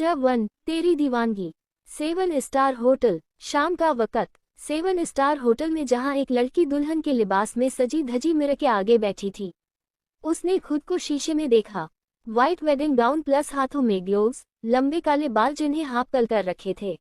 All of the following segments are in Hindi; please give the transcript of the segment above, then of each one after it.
दूसरा 1 तेरी दीवानगी। 7 स्टार होटल। शाम का वक़्त। 7 स्टार होटल में जहां एक लड़की दुल्हन के लिबास में सजी धजी मिरर के आगे बैठी थी। उसने खुद को शीशे में देखा। व्हाइट वेडिंग गाउन प्लस हाथों में ग्लोव्स, लंबे काले बाल जिन्हें हाफ कल कर रखे थे,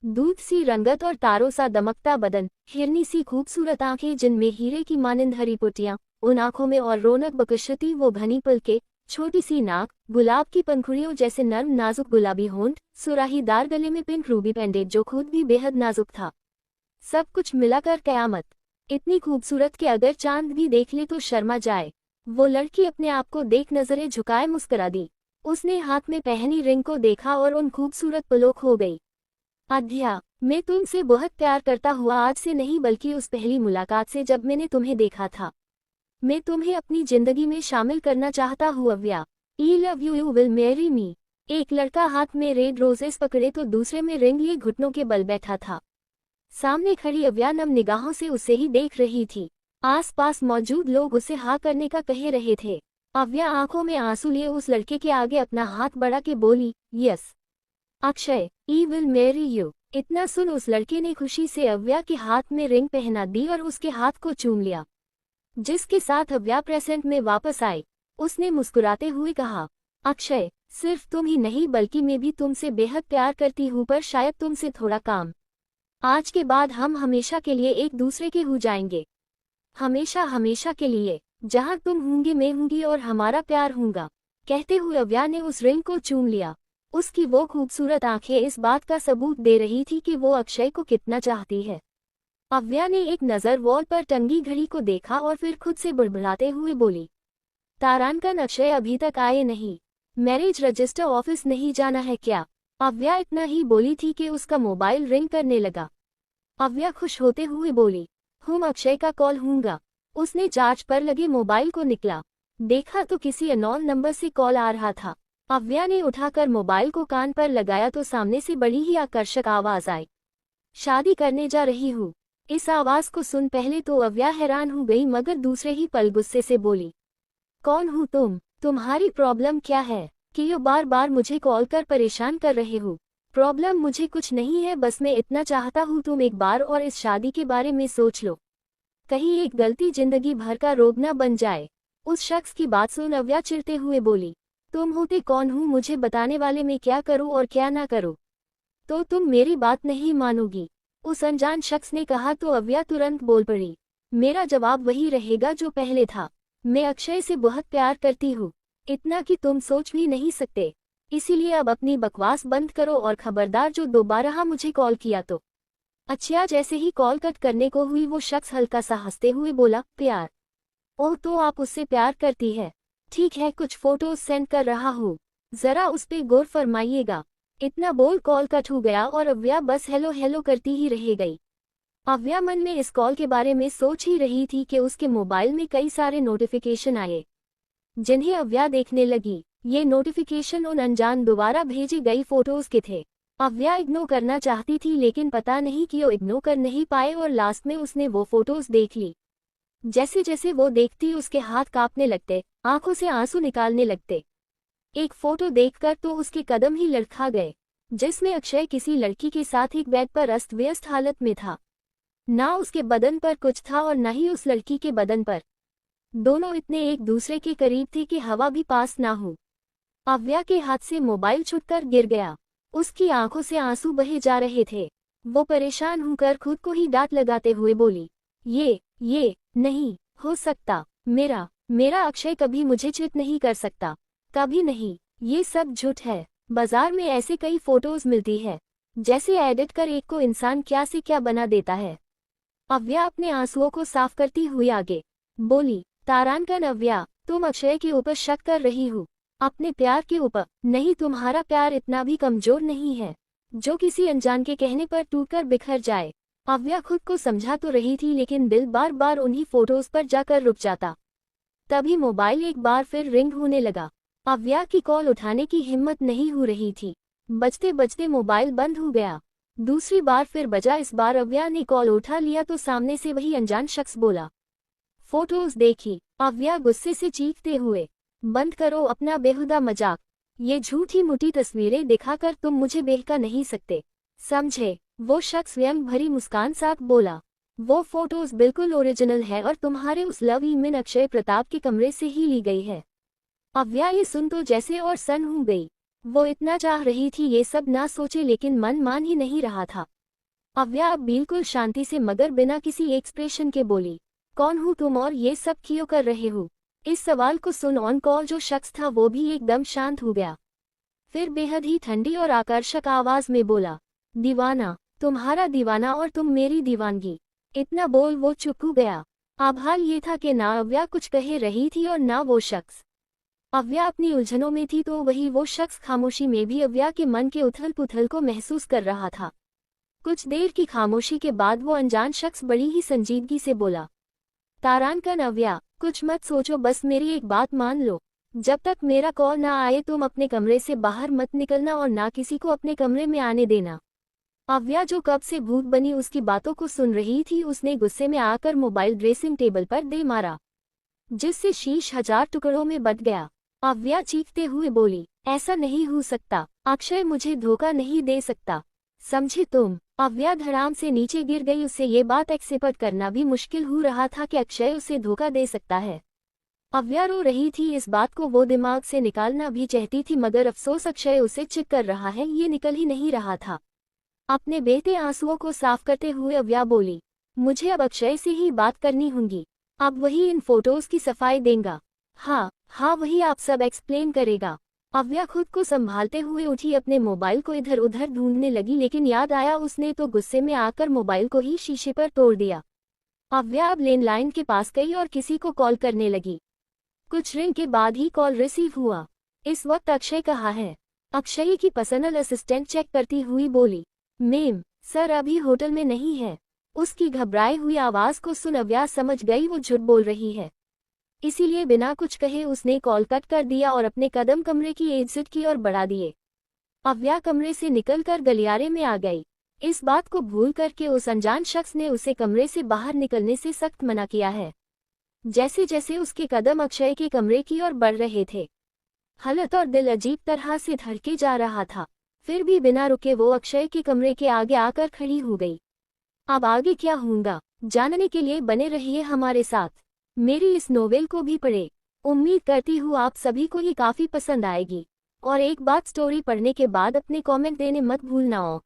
दूध सी रंगत और तारों सा दमकता बदन, हिरनी सी खूबसूरत आंखें जिनमें हीरे की मानिंद हरी पुटियां, उन आंखों में और रौनक बकशती वो घनी पलके, छोटी सी नाक, गुलाब की पंखुड़ियों जैसे नर्म नाजुक गुलाबी होंठ, सुराहीदार गले में पिंक रूबी पेंडेंट जो खुद भी बेहद नाजुक था। सब कुछ मिलाकर कयामत। इतनी खूबसूरत कि अगर चांद भी देख ले तो शर्मा जाए। वो लड़की अपने आप को देख नजरें झुकाए मुस्कुरा दी। उसने हाथ में पहनी रिंग को देखा और उन खूबसूरत पलों खो गई। आध्या, मैं तुमसे बहुत प्यार करता हुआ आज से नहीं बल्कि उस पहली मुलाकात से जब मैंने तुम्हें देखा था। मैं तुम्हें अपनी जिंदगी में शामिल करना चाहता हूँ Avya. I love you, you will marry me. एक लड़का हाथ में रेड रोजेस पकड़े तो दूसरे में रिंग लिए घुटनों के बल बैठा था। सामने खड़ी अव्या नम निगाहों से उसे ही देख रही थी। आसपास मौजूद लोग उसे हाँ करने का कह रहे थे। अव्या आंखों में आंसू लिए उस लड़के के आगे अपना हाथ बढ़ा के बोली, yes Akshay, I will marry you. इतना सुन उस लड़के ने खुशी से अव्या के हाथ में रिंग पहना दी और उसके हाथ को चूम लिया। जिसके साथ अव्या प्रेजेंट में वापस आई। उसने मुस्कुराते हुए कहा, अक्षय, सिर्फ तुम ही नहीं बल्कि मैं भी तुमसे बेहद प्यार करती हूँ, पर शायद तुमसे थोड़ा काम। आज के बाद हम हमेशा के लिए एक दूसरे के हो जाएंगे। हमेशा हमेशा के लिए। जहाँ तुम होंगे मैं होंगी और हमारा प्यार होगा। कहते हुए अव्या ने उस रिंग को चूम लिया। उसकी वो खूबसूरत आंखें इस बात का सबूत दे रही थी कि वो अक्षय को कितना चाहती है। अव्या ने एक नज़र वॉल पर टंगी घड़ी को देखा और फिर खुद से बुड़बुड़ाते हुए बोली, तारांकन, अक्षय अभी तक आए नहीं। मैरिज रजिस्टर ऑफिस नहीं जाना है क्या? अव्या इतना ही बोली थी कि उसका मोबाइल रिंग करने लगा। अव्या खुश होते हुए बोली, अक्षय का कॉल होगा। उसने चार्ज पर लगे मोबाइल को निकला। देखा तो किसी अननोन नंबर से कॉल आ रहा था। अव्या ने उठाकर मोबाइल को कान पर लगाया तो सामने से बड़ी ही आकर्षक आवाज आई, शादी करने जा रही हूँ। इस आवाज को सुन पहले तो अव्या हैरान हो गई, मगर दूसरे ही पल गुस्से से बोली, कौन हो तुम? तुम्हारी प्रॉब्लम क्या है कि यो बार बार मुझे कॉल कर परेशान कर रहे हो? प्रॉब्लम मुझे कुछ नहीं है, बस मैं इतना चाहता हूँ तुम एक बार और इस शादी के बारे में सोच लो। कहीं एक गलती जिंदगी भर का रोग न बन जाए। उस शख्स की बात सुन अव्या चिढ़ते हुए बोली, तुम होते कौन हो मुझे बताने वाले? मैं क्या करूं और क्या ना करूं? तो तुम मेरी बात नहीं मानोगी? उस अनजान शख्स ने कहा तो अव्या तुरंत बोल पड़ी, मेरा जवाब वही रहेगा जो पहले था। मैं अक्षय से बहुत प्यार करती हूँ, इतना कि तुम सोच भी नहीं सकते। इसीलिए अब अपनी बकवास बंद करो और खबरदार जो दोबारा मुझे कॉल किया तो। अच्छा, जैसे ही कॉल कट करने को हुई वो शख्स हल्का सा हंसते हुए बोला, प्यार? ओह, तो आप उससे प्यार करती है? ठीक है, कुछ फोटोज सेंड कर रहा हूँ, जरा उस पे गौर फरमाइएगा। इतना बोल कॉल कट हो गया और अव्या बस हेलो हेलो करती ही रह गई। अव्या मन में इस कॉल के बारे में सोच ही रही थी कि उसके मोबाइल में कई सारे नोटिफिकेशन आए, जिन्हें अव्या देखने लगी। ये नोटिफिकेशन उन अनजान दोबारा भेजी गई फोटोज के थे। अव्या इग्नोर करना चाहती थी लेकिन पता नहीं क्यों इग्नोर कर नहीं पाए और लास्ट में उसने वो फोटोज देख ली। जैसे जैसे वो देखती उसके हाथ कांपने लगते, आंखों से आंसू निकालने लगते। एक फोटो देखकर तो उसके कदम ही लड़खा गए, जिसमें अक्षय किसी लड़की के साथ एक बेड पर अस्त व्यस्त हालत में था। ना उसके बदन पर कुछ था और न ही उस लड़की के बदन पर। दोनों इतने एक दूसरे के करीब थे कि हवा भी पास ना हो। अव्या के हाथ से मोबाइल छूटकर गिर गया। उसकी आंखों से आंसू बहे जा रहे थे। वो परेशान होकर खुद को ही डांट लगाते हुए बोली, ये नहीं हो सकता। मेरा अक्षय कभी मुझे चिट नहीं कर सकता, कभी नहीं। ये सब झूठ है। बाजार में ऐसे कई फोटोज मिलती है, जैसे एडिट कर एक को इंसान क्या से क्या बना देता है। अव्या अपने आंसुओं को साफ करती हुई आगे बोली, तारांकन अव्या, तुम अक्षय के ऊपर शक कर रही हो, अपने प्यार के ऊपर नहीं। तुम्हारा प्यार इतना भी कमजोर नहीं है जो किसी अनजान के कहने पर टूटकर बिखर जाए। अव्या खुद को समझा तो रही थी लेकिन दिल बार बार उन्हीं फोटोज पर जाकर रुक जाता। तभी मोबाइल एक बार फिर रिंग होने लगा। अव्या की कॉल उठाने की हिम्मत नहीं हो रही थी। बजते बजते मोबाइल बंद हो गया। दूसरी बार फिर बजा। इस बार अव्या ने कॉल उठा लिया तो सामने से वही अनजान शख्स बोला, फोटोज देखी? अव्या गुस्से से चीखते हुए, बंद करो अपना बेहुदा मजाक। ये झूठी मूठी तस्वीरें दिखाकर तुम मुझे बहका नहीं सकते, समझे? वो शख्स व्यंग भरी मुस्कान साथ बोला। वो फोटोज बिल्कुल ओरिजिनल है और तुम्हारे उस लव ईमेल अक्षय प्रताप के कमरे से ही ली गई है। अव्या ये सुन तो जैसे और सन हो गई। वो इतना चाह रही थी ये सब ना सोचे, लेकिन मन मान ही नहीं रहा था। अव्या अब बिल्कुल शांति से मगर बिना किसी एक्सप्रेशन के बोली, कौन हो तुम और ये सब क्यों कर रहे हो? इस सवाल को सुन ऑन कॉल जो शख्स था वो भी एकदम शांत हो गया। फिर बेहद ही ठंडी और आकर्षक आवाज में बोला, दीवाना, तुम्हारा दीवाना और तुम मेरी दीवानगी। इतना बोल वो चुप हो गया। अब हाल ये था कि ना अव्या कुछ कह रही थी और ना वो शख्स। अव्या अपनी उलझनों में थी तो वही वो शख्स खामोशी में भी अव्या के मन के उथल पुथल को महसूस कर रहा था। कुछ देर की खामोशी के बाद वो अनजान शख्स बड़ी ही संजीदगी से बोला, तारांकन अव्या, कुछ मत सोचो, बस मेरी एक बात मान लो। जब तक मेरा कॉल ना आए तुम अपने कमरे से बाहर मत निकलना और ना किसी को अपने कमरे में आने देना। अव्या जो कब से भूत बनी उसकी बातों को सुन रही थी, उसने गुस्से में आकर मोबाइल ड्रेसिंग टेबल पर दे मारा, जिससे शीश 1000 टुकड़ों में बट गया। अव्या चीखते हुए बोली, ऐसा नहीं हो सकता, अक्षय मुझे धोखा नहीं दे सकता, समझे तुम? अव्या धड़ाम से नीचे गिर गई। उसे ये बात एक्सेप्ट करना भी मुश्किल हो रहा था कि अक्षय उसे धोखा दे सकता है। अव्या रो रही थी, इस बात को वो दिमाग से निकालना भी चाहती थी, मगर अफसोस अक्षय उसे चिट कर रहा है ये निकल ही नहीं रहा था। अपने बहते आंसुओं को साफ करते हुए अव्या बोली, मुझे अब अक्षय से ही बात करनी होगी। अब वही इन फोटोज की सफाई देगा। हाँ वही आप सब एक्सप्लेन करेगा। अव्या खुद को संभालते हुए उठी, अपने मोबाइल को इधर उधर ढूंढने लगी, लेकिन याद आया उसने तो गुस्से में आकर मोबाइल को ही शीशे पर तोड़ दिया। अव्या अब लैंडलाइन के पास गई और किसी को कॉल करने लगी। कुछ रिंग के बाद ही कॉल रिसीव हुआ। इस वक्त अक्षय कहाँ है? अक्षय की पर्सनल असिस्टेंट चेक करती हुई बोली, मैम सर अभी होटल में नहीं है। उसकी घबराई हुई आवाज को सुन अव्या समझ गई वो झूठ बोल रही है, इसीलिए बिना कुछ कहे उसने कॉल कट कर दिया और अपने कदम कमरे की एग्जिट की ओर बढ़ा दिए। अव्या कमरे से निकलकर गलियारे में आ गई। इस बात को भूल करके उस अनजान शख्स ने उसे कमरे से बाहर निकलने से सख्त मना किया है। जैसे जैसे उसके कदम अक्षय के कमरे की ओर बढ़ रहे थे, हालत और दिल अजीब तरह से धड़के जा रहा था। फिर भी बिना रुके वो अक्षय के कमरे के आगे आकर खड़ी हो गई। अब आगे क्या होगा जानने के लिए बने रहिए हमारे साथ। मेरी इस नोवेल को भी पढ़े। उम्मीद करती हूँ आप सभी को ये काफ़ी पसंद आएगी। और एक बात, स्टोरी पढ़ने के बाद अपने कमेंट देने मत भूलना।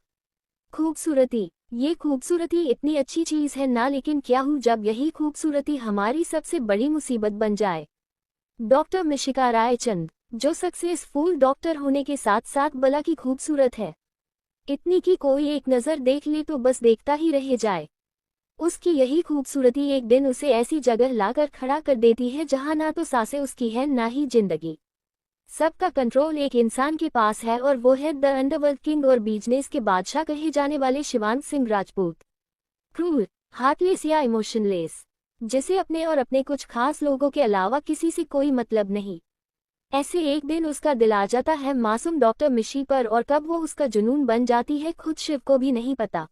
खूबसूरती, ये खूबसूरती इतनी अच्छी चीज़ है ना, लेकिन क्या हो जब यही खूबसूरती हमारी सबसे बड़ी मुसीबत बन जाए। डॉक्टर मिशिका रायचंद, जो सक्सेसफुल डॉक्टर होने के साथ साथ बला की खूबसूरत है, इतनी कि कोई एक नज़र देख ले तो बस देखता ही रह जाए। उसकी यही खूबसूरती एक दिन उसे ऐसी जगह लाकर खड़ा कर देती है जहां ना तो सांसें उसकी है ना ही जिंदगी। सबका कंट्रोल एक इंसान के पास है और वो है द अंडरवर्ल्ड किंग और बिजनेस के बादशाह कहे जाने वाले शिवांग सिंह राजपूत। क्रूर, हार्टलेस या इमोशनलेस, जिसे अपने और अपने कुछ खास लोगों के अलावा किसी से कोई मतलब नहीं। ऐसे एक दिन उसका दिल आ जाता है मासूम डॉक्टर मिशी पर, और कब वो उसका जुनून बन जाती है खुद शिव को भी नहीं पता।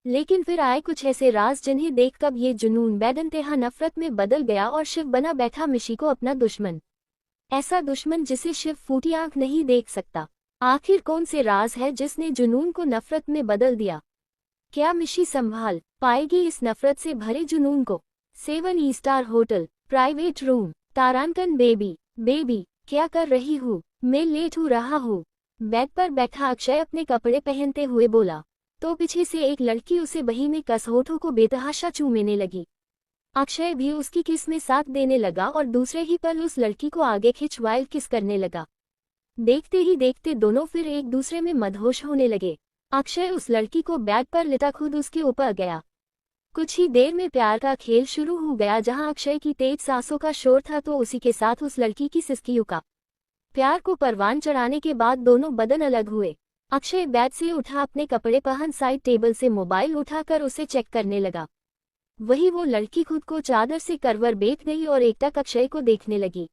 लेकिन फिर आए कुछ ऐसे राज जिन्हें देख कब ये जुनून बेदंतहा नफरत में बदल गया और शिव बना बैठा मिशी को अपना दुश्मन। ऐसा दुश्मन जिसे शिव फूटी आंख नहीं देख सकता। आखिर कौन से राज है जिसने जुनून को नफरत में बदल दिया? क्या मिशी संभाल पाएगी इस नफरत से भरे जुनून को? 7 स्टार होटल, प्राइवेट रूम। तारांकन बेबी क्या कर रही हूँ? मैं लेट हो रहा हूँ। बेड पर बैठा अक्षय अपने कपड़े पहनते हुए बोला, तो पीछे से एक लड़की उसे बही में कस होठों को बेतहाशा चूमेने लगी। अक्षय भी उसकी किस में साथ देने लगा और दूसरे ही पल उस लड़की को आगे खिंच वाइल्ड किस करने लगा। देखते ही देखते दोनों फिर एक दूसरे में मदहोश होने लगे। अक्षय उस लड़की को बेड पर लिटा खुद उसके ऊपर गया। कुछ ही देर में प्यार का खेल शुरू हो गया, जहां अक्षय की तेज सांसों का शोर था तो उसी के साथ उस लड़की की सिसकियों का। प्यार को परवान चढ़ाने के बाद दोनों बदन अलग हुए। अक्षय बेड से उठा, अपने कपड़े पहन साइड टेबल से मोबाइल उठाकर उसे चेक करने लगा। वही वो लड़की खुद को चादर से करवर बैठ गई और एकटक अक्षय को देखने लगी।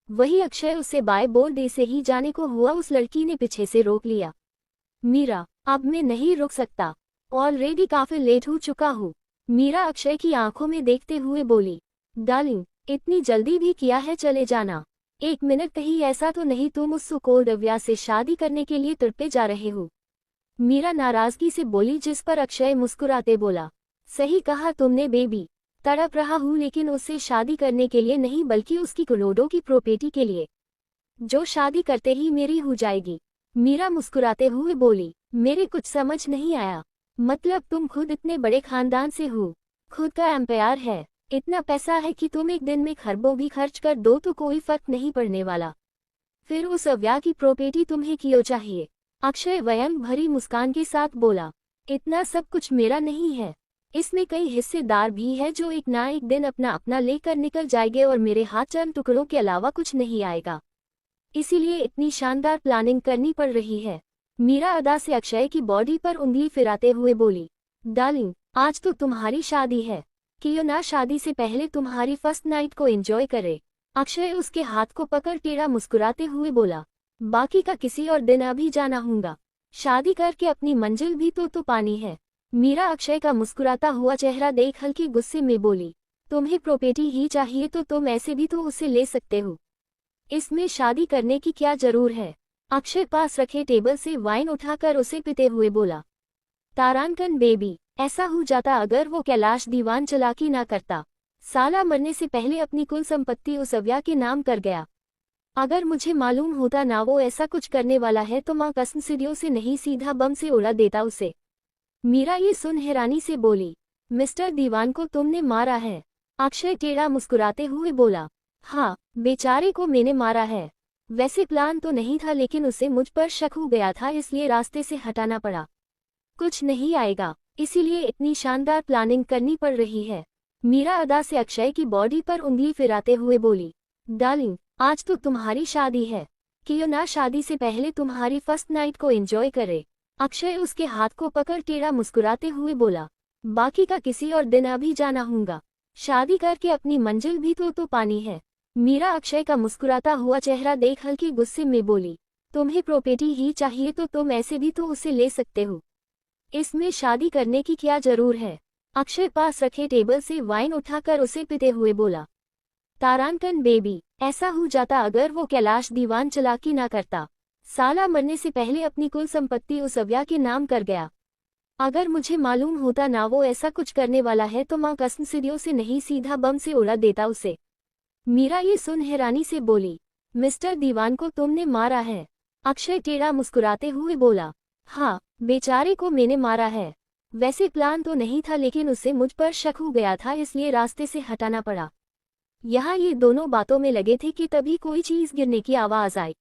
वही अक्षय उससे बाय बोल दे से ही जाने को हुआ, उस लड़की ने पीछे से रोक लिया। मीरा, अब मैं नहीं रुक सकता, ऑलरेडी काफी लेट हो चुका हूँ। मीरा अक्षय की आंखों में देखते हुए बोली, डार्लिंग इतनी जल्दी भी किया है, चले जाना। एक मिनट, कहीं ऐसा तो नहीं तुम उस सुकोल्ड अव्या से शादी करने के लिए तड़पे जा रहे हो? मीरा नाराजगी से बोली, जिस पर अक्षय मुस्कुराते बोला, सही कहा तुमने बेबी, तड़प रहा हूँ लेकिन उससे शादी करने के लिए नहीं बल्कि उसकी करोड़ों की प्रॉपर्टी के लिए, जो शादी करते ही मेरी हो जाएगी। मीरा मुस्कुराते हुए बोली, मेरे कुछ समझ नहीं आया। मतलब तुम खुद इतने बड़े खानदान से हो, खुद का एम्पायर है, इतना पैसा है कि तुम एक दिन में खरबों भी खर्च कर दो तो कोई फर्क नहीं पड़ने वाला, फिर उस अव्या की प्रॉपर्टी तुम्हें क्यों चाहिए? अक्षय व्यंग भरी मुस्कान के साथ बोला, इतना सब कुछ मेरा नहीं है, इसमें कई हिस्सेदार भी है जो एक ना एक दिन अपना अपना लेकर निकल जाएंगे और मेरे हाथ चंद टुकड़ों के अलावा कुछ नहीं आएगा, इसीलिए इतनी शानदार प्लानिंग करनी पड़ रही है। मीरा अदा से अक्षय की बॉडी पर उंगली फिराते हुए बोली, डार्लिंग, आज तो तुम्हारी शादी है, क्यों ना शादी से पहले तुम्हारी फर्स्ट नाइट को एंजॉय करे। अक्षय उसके हाथ को पकड़ टेढ़ा मुस्कुराते हुए बोला, बाकी का किसी और दिन अभी जाना होगा, शादी करके अपनी मंजिल भी तो पानी है। मीरा अक्षय का मुस्कुराता हुआ चेहरा देख हल्के गुस्से में बोली, तुम्हें प्रॉपर्टी ही चाहिए तो तुम ऐसे भी तो उसे ले सकते हो, इसमें शादी करने की क्या जरूर है? अक्षय पास रखे टेबल से वाइन उठाकर उसे पीते हुए बोला, तारांकन बेबी, ऐसा हो जाता अगर वो कैलाश दीवान चालाकी ना करता, साला मरने से पहले अपनी कुल संपत्ति उस अव्या के नाम कर गया। अगर मुझे मालूम होता ना वो ऐसा कुछ करने वाला है तो माँ कसम सीढ़ियों से नहीं सीधा बम से उड़ा देता उसे। मीरा ये सुन हैरानी से बोली, मिस्टर दीवान को तुमने मारा है? अक्षय टेढ़ा मुस्कुराते हुए बोला, हाँ, बेचारे को मैंने मारा है। वैसे प्लान तो नहीं था लेकिन उसे मुझ पर शक हो गया था इसलिए रास्ते से हटाना पड़ा। कुछ नहीं आएगा, इसीलिए इतनी शानदार प्लानिंग करनी पड़ रही है। मीरा अदा से अक्षय की बॉडी पर उंगली फिराते हुए बोली, डार्लिंग, आज तो तुम्हारी शादी है, क्यों ना शादी से पहले तुम्हारी फर्स्ट नाइट को एंजॉय करे। अक्षय उसके हाथ को पकड़ टेढ़ा मुस्कुराते हुए बोला, बाकी का किसी और दिन अभी जाना होगा, शादी करके अपनी मंजिल भी तो पानी है। मीरा अक्षय का मुस्कुराता हुआ चेहरा देख हल्के गुस्से में बोली, तुम्हें प्रॉपर्टी ही चाहिए तो तुम ऐसे भी तो उसे ले सकते हो, इसमें शादी करने की क्या जरूर है? अक्षय पास रखे टेबल से वाइन उठाकर उसे पीते हुए बोला, तारांकन बेबी, ऐसा हो जाता अगर वो कैलाश दीवान चालाकी ना करता, साला मरने से पहले अपनी कुल संपत्ति उस अव्या के नाम कर गया। अगर मुझे मालूम होता ना वो ऐसा कुछ करने वाला है तो माँ कसम सीढ़ियों से नहीं सीधा बम से उड़ा देता उसे। मीरा ये सुन हैरानी से बोली, मिस्टर दीवान को तुमने मारा है? अक्षय टेढ़ा मुस्कुराते हुए बोला, हाँ, बेचारे को मैंने मारा है। वैसे प्लान तो नहीं था लेकिन उसे मुझ पर शक हो गया था इसलिए रास्ते से हटाना पड़ा। यहाँ ये दोनों बातों में लगे थे कि तभी कोई चीज गिरने की आवाज आई,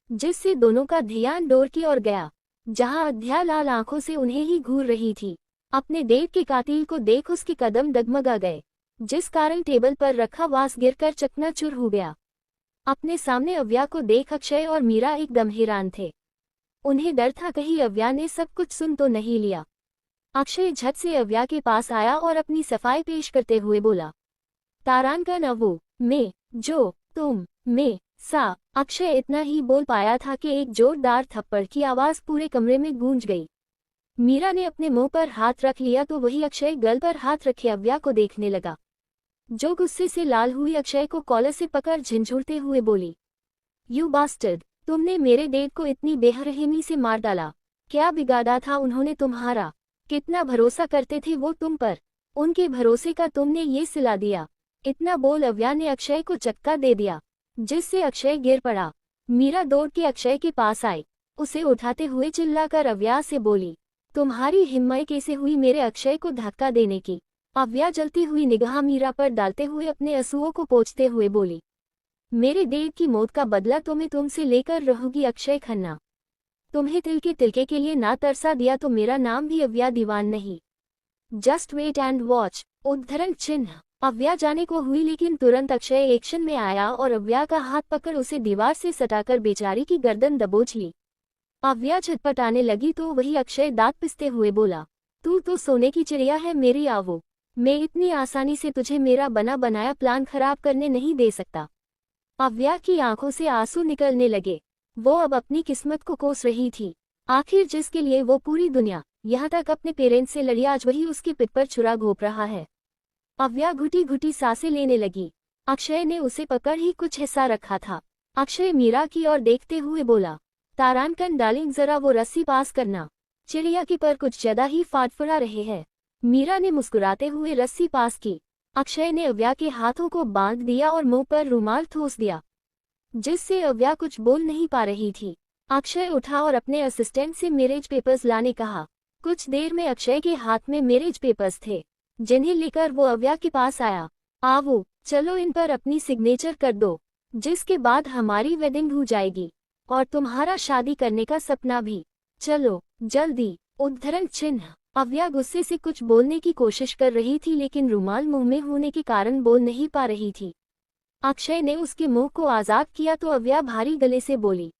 जिससे दोनों का ध्यान डोर की ओर गया, जहाँ अध्या लाल आंखों से उन्हें ही घूर रही थी। अपने डेट के कातिल को देख उसके कदम डगमगा गए, जिस कारण टेबल पर रखा वास गिरकर चकनाचूर हो गया। अपने सामने अव्या को देख अक्षय और मीरा एकदम हैरान थे। उन्हें डर था कहीं अव्या ने सब कुछ सुन तो नहीं लिया। अक्षय झट से अव्या के पास आया और अपनी सफाई पेश करते हुए बोला, तारांकन अवु मैं जो तुम मैं सा। अक्षय इतना ही बोल पाया था कि एक जोरदार थप्पड़ की आवाज पूरे कमरे में गूंज गई। मीरा ने अपने मुंह पर हाथ रख लिया तो वही अक्षय गल पर हाथ रखे अव्या को देखने लगा, जो गुस्से से लाल हुई अक्षय को कॉलर से पकड़ झिंझुरते हुए बोली, यू बास्टर्ड, तुमने मेरे डेट को इतनी बेरहमी से मार डाला। क्या बिगाड़ा था उन्होंने तुम्हारा? कितना भरोसा करते थे वो तुम पर, उनके भरोसे का तुमने ये सिला दिया। इतना बोल अव्या ने अक्षय को चक्का दे दिया, जिससे अक्षय गिर पड़ा। मीरा दौड़ के अक्षय के पास आई, उसे उठाते हुए चिल्लाकर अव्या से बोली, तुम्हारी हिम्मत कैसे हुई मेरे अक्षय को धक्का देने की? अव्या जलती हुई निगाह मीरा पर डालते हुए अपने आंसुओं को पोंछते हुए बोली, मेरे डेट की मौत का बदला तो मैं तुमसे लेकर रहूंगी अक्षय खन्ना। तुम्हें तिलके के लिए ना तरसा दिया तो मेरा नाम भी अव्या दीवान नहीं। Just wait and watch. उद्धरण चिन्ह। अव्या जाने को हुई लेकिन तुरंत अक्षय एक्शन में आया और अव्या का हाथ पकड़ उसे दीवार से सटाकर बेचारी की गर्दन दबोच ली। अव्या छटपटाने लगी तो वही अक्षय दांत पिसते हुए बोला, तू तो सोने की चिड़िया है मेरी आवो, मैं इतनी आसानी से तुझे मेरा बना बनाया प्लान खराब करने नहीं दे सकता। अव्या की आंखों से आंसू निकलने लगे। वो अब अपनी किस्मत को कोस रही थी। आखिर जिसके लिए वो पूरी दुनिया, यहाँ तक अपने पेरेंट्स से लड़ी, आज वही उसकी पिट पर छुरा घोंप रहा है। अव्या घुटी घुटी सांसें लेने लगी। अक्षय ने उसे पकड़ ही कुछ हिस्सा रखा था। अक्षय मीरा की ओर देखते हुए बोला, तारांकन डार्लिंग जरा वो रस्सी पास करना, चिड़िया के पर कुछ ज्यादा ही फाड़फड़ा रहे हैं। मीरा ने मुस्कुराते हुए रस्सी पास की। अक्षय ने अव्या के हाथों को बांध दिया और मुंह पर रुमाल ठूस दिया, जिससे अव्या कुछ बोल नहीं पा रही थी। अक्षय उठा और अपने असिस्टेंट से मैरिज पेपर्स लाने कहा। कुछ देर में अक्षय के हाथ में मैरिज पेपर्स थे, जिन्हें लेकर वो अव्या के पास आया। आवो, चलो इन पर अपनी सिग्नेचर कर दो, जिसके बाद हमारी वेडिंग हो जाएगी और तुम्हारा शादी करने का सपना भी। चलो जल्दी। उद्धरण चिन्ह। अव्या गुस्से से कुछ बोलने की कोशिश कर रही थी, लेकिन रुमाल मुंह में होने के कारण बोल नहीं पा रही थी। अक्षय ने उसके मुंह को आजाद किया तो अव्या भारी गले से बोली,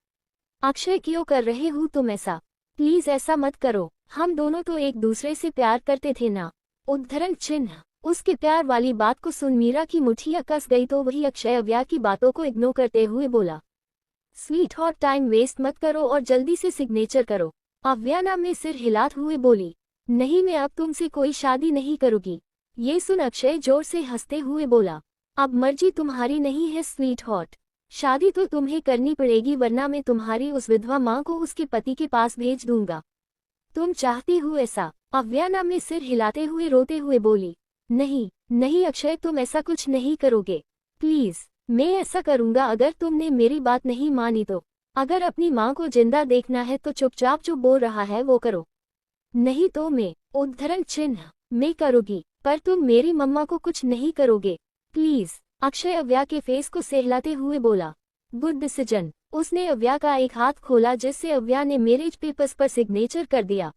अक्षय क्यों कर रहे हो तुम ऐसा? प्लीज ऐसा मत करो, हम दोनों तो एक दूसरे से प्यार करते थे ना। उद्धरण चिन्ह। उसके प्यार वाली बात को सुन मीरा की मुठ्ठियां कस गई तो वही अक्षय अव्या की बातों को इग्नोर करते हुए बोला, स्वीट हॉट टाइम वेस्ट मत करो और जल्दी से सिग्नेचर करो। अव्या ना में सिर हिलाते हुए बोली, नहीं मैं अब तुमसे कोई शादी नहीं करूंगी। ये सुन अक्षय जोर से हंसते हुए बोला, अब मर्जी तुम्हारी नहीं है स्वीट हॉट, शादी तो तुम्हें करनी पड़ेगी वरना मैं तुम्हारी उस विधवा माँ को उसके पति के पास भेज दूंगा। तुम चाहती हो ऐसा? अव्या ना में सिर हिलाते हुए रोते हुए बोली, नहीं नहीं अक्षय तुम ऐसा कुछ नहीं करोगे, प्लीज। मैं ऐसा करूंगा अगर तुमने मेरी बात नहीं मानी तो। अगर अपनी माँ को जिंदा देखना है तो चुपचाप जो बोल रहा है वो करो, नहीं तो मैं। उद्धरण चिन्ह। मैं करूंगी, पर तुम मेरी मम्मा को कुछ नहीं करोगे, प्लीज। अक्षय अव्या के फेस को सहलाते हुए बोला, गुड डिसीजन। उसने अव्या का एक हाथ खोला जिससे अव्या ने मैरिज पेपर्स पर सिग्नेचर कर दिया।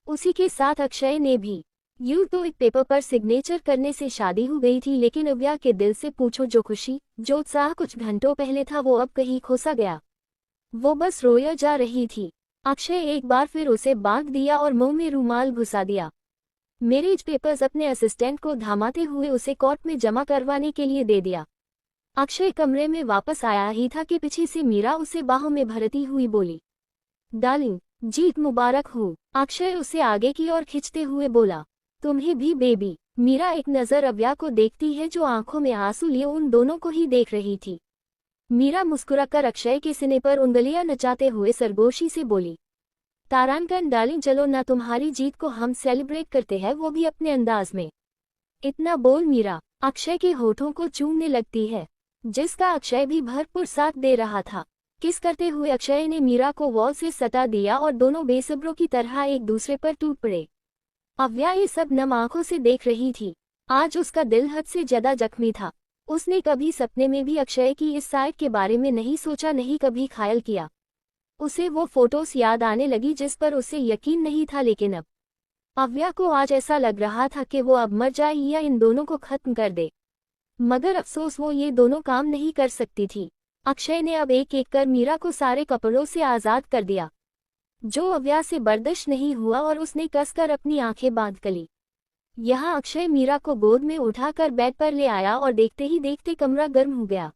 उसी के साथ अक्षय ने भी। यूं तो एक पेपर पर सिग्नेचर करने से शादी हो गई थी, लेकिन अव्या के दिल से पूछो जो खुशी, जो उत्साह कुछ घंटों पहले था वो अब कहीं खोसा गया। वो बस रोया जा रही थी। अक्षय एक बार फिर उसे बांध दिया और मुंह में रुमाल घुसा दिया। मैरिज पेपर्स अपने असिस्टेंट को धामाते हुए उसे कोर्ट में जमा करवाने के लिए दे दिया। अक्षय कमरे में वापस आया ही था कि पीछे से मीरा उसे बाहों में भरती हुई बोली, डार्लिंग जीत मुबारक हो। अक्षय उसे आगे की ओर खींचते हुए बोला, तुम्हें भी बेबी। मीरा एक नजर अव्या को देखती है जो आंखों में आंसू लिए उन दोनों को ही देख रही थी। मीरा मुस्कुराकर अक्षय के सीने पर उंगलियां नचाते हुए सरगोशी से बोली, तारांकन डार्लिंग चलो ना, तुम्हारी जीत को हम सेलिब्रेट करते हैं, वो भी अपने अंदाज में। इतना बोल मीरा अक्षय के होठों को चूमने लगती है, जिसका अक्षय भी भरपूर साथ दे रहा था। किस करते हुए अक्षय ने मीरा को वॉल से सटा दिया और दोनों बेसब्रों की तरह एक दूसरे पर टूट पड़े। अव्या ये सब नम आंखों से देख रही थी। आज उसका दिल हद से ज्यादा जख्मी था। उसने कभी सपने में भी अक्षय की इस साइड के बारे में नहीं सोचा, नहीं कभी ख्याल किया। उसे वो फोटोज याद आने लगी जिस पर उसे यकीन नहीं था, लेकिन अब अव्या को आज ऐसा लग रहा था कि वो अब मर जाए या इन दोनों को खत्म कर दे। मगर अफसोस वो ये दोनों काम नहीं कर सकती थी। अक्षय ने अब एक एक कर मीरा को सारे कपड़ों से आज़ाद कर दिया, जो अव्या से बर्दाश्त नहीं हुआ, और उसने कसकर अपनी आंखें बांध ली। यहाँ अक्षय मीरा को गोद में उठाकर बेड पर ले आया और देखते ही देखते कमरा गर्म हो गया।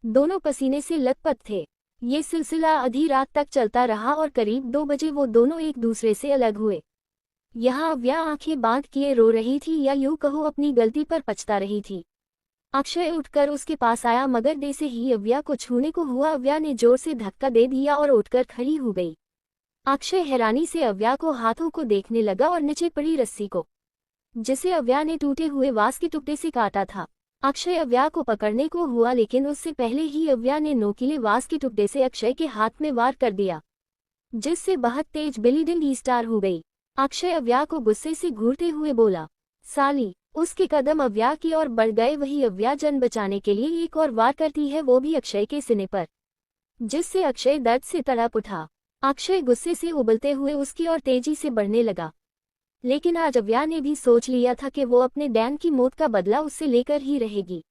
दोनों पसीने से लथपथ थे। ये सिलसिला आधी रात तक चलता रहा और करीब 2 बजे वो दोनों एक दूसरे से अलग हुए। यहाँ अव्या आंखें बांध किए रो रही थी, या यूं कहो अपनी गलती पर पछता रही थी। अक्षय उठकर उसके पास आया, मगर जैसे ही अव्या को छूने को हुआ अव्या ने जोर से धक्का दे दिया और उठकर खड़ी हो गई। अक्षय हैरानी से अव्या को हाथों को देखने लगा और नीचे पड़ी रस्सी को, जिसे अव्या ने टूटे हुए वास के टुकड़े से काटा था। अक्षय अव्या को पकड़ने को हुआ, लेकिन उससे पहले ही अव्या ने नोकीले वास के टुकड़े से अक्षय के हाथ में वार कर दिया, जिससे बहुत तेज ब्लीडिंग स्टार्ट हो गई। अक्षय अव्या को गुस्से से घूरते हुए बोला, साली। उसके कदम अव्या की ओर बढ़ गए। वही अव्या जान बचाने के लिए एक और वार करती है, वो भी अक्षय के सीने पर, जिससे अक्षय दर्द से तड़प उठा। अक्षय गुस्से से उबलते हुए उसकी ओर तेजी से बढ़ने लगा, लेकिन आज अव्या ने भी सोच लिया था कि वो अपने डैन की मौत का बदला उससे लेकर ही रहेगी,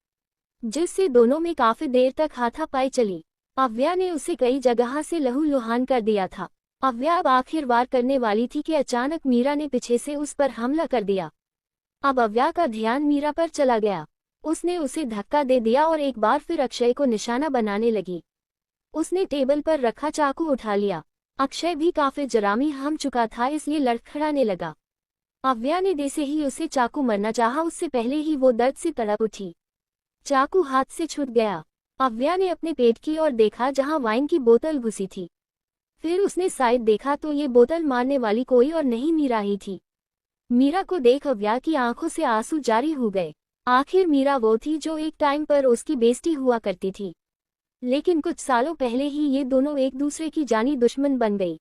जिससे दोनों में काफी देर तक हाथापाई चली। अव्या ने उसे कई जगह से लहूलुहान कर दिया था। अव्या अब आखिर वार करने वाली थी कि अचानक मीरा ने पीछे से उस पर हमला कर दिया। अब अव्या का ध्यान मीरा पर चला गया। उसने उसे धक्का दे दिया और एक बार फिर अक्षय को निशाना बनाने लगी। उसने टेबल पर रखा चाकू उठा लिया। अक्षय भी काफी जरामी हम चुका था, इसलिए लड़खड़ाने लगा। अव्या ने जैसे ही उसे चाकू मारना चाहा, उससे पहले ही वो दर्द से तड़प उठी। चाकू हाथ से छूट गया। अव्या ने अपने पेट की ओर देखा जहां वाइन की बोतल घुसी थी। फिर उसने साइड देखा तो ये बोतल मारने वाली कोई और नहीं मीरा ही थी। मीरा को देख अव्या की आंखों से आंसू जारी हो गए। आखिर मीरा वो थी जो एक टाइम पर उसकी बेइज्जती हुआ करती थी, लेकिन कुछ सालों पहले ही ये दोनों एक दूसरे की जानी दुश्मन बन गई।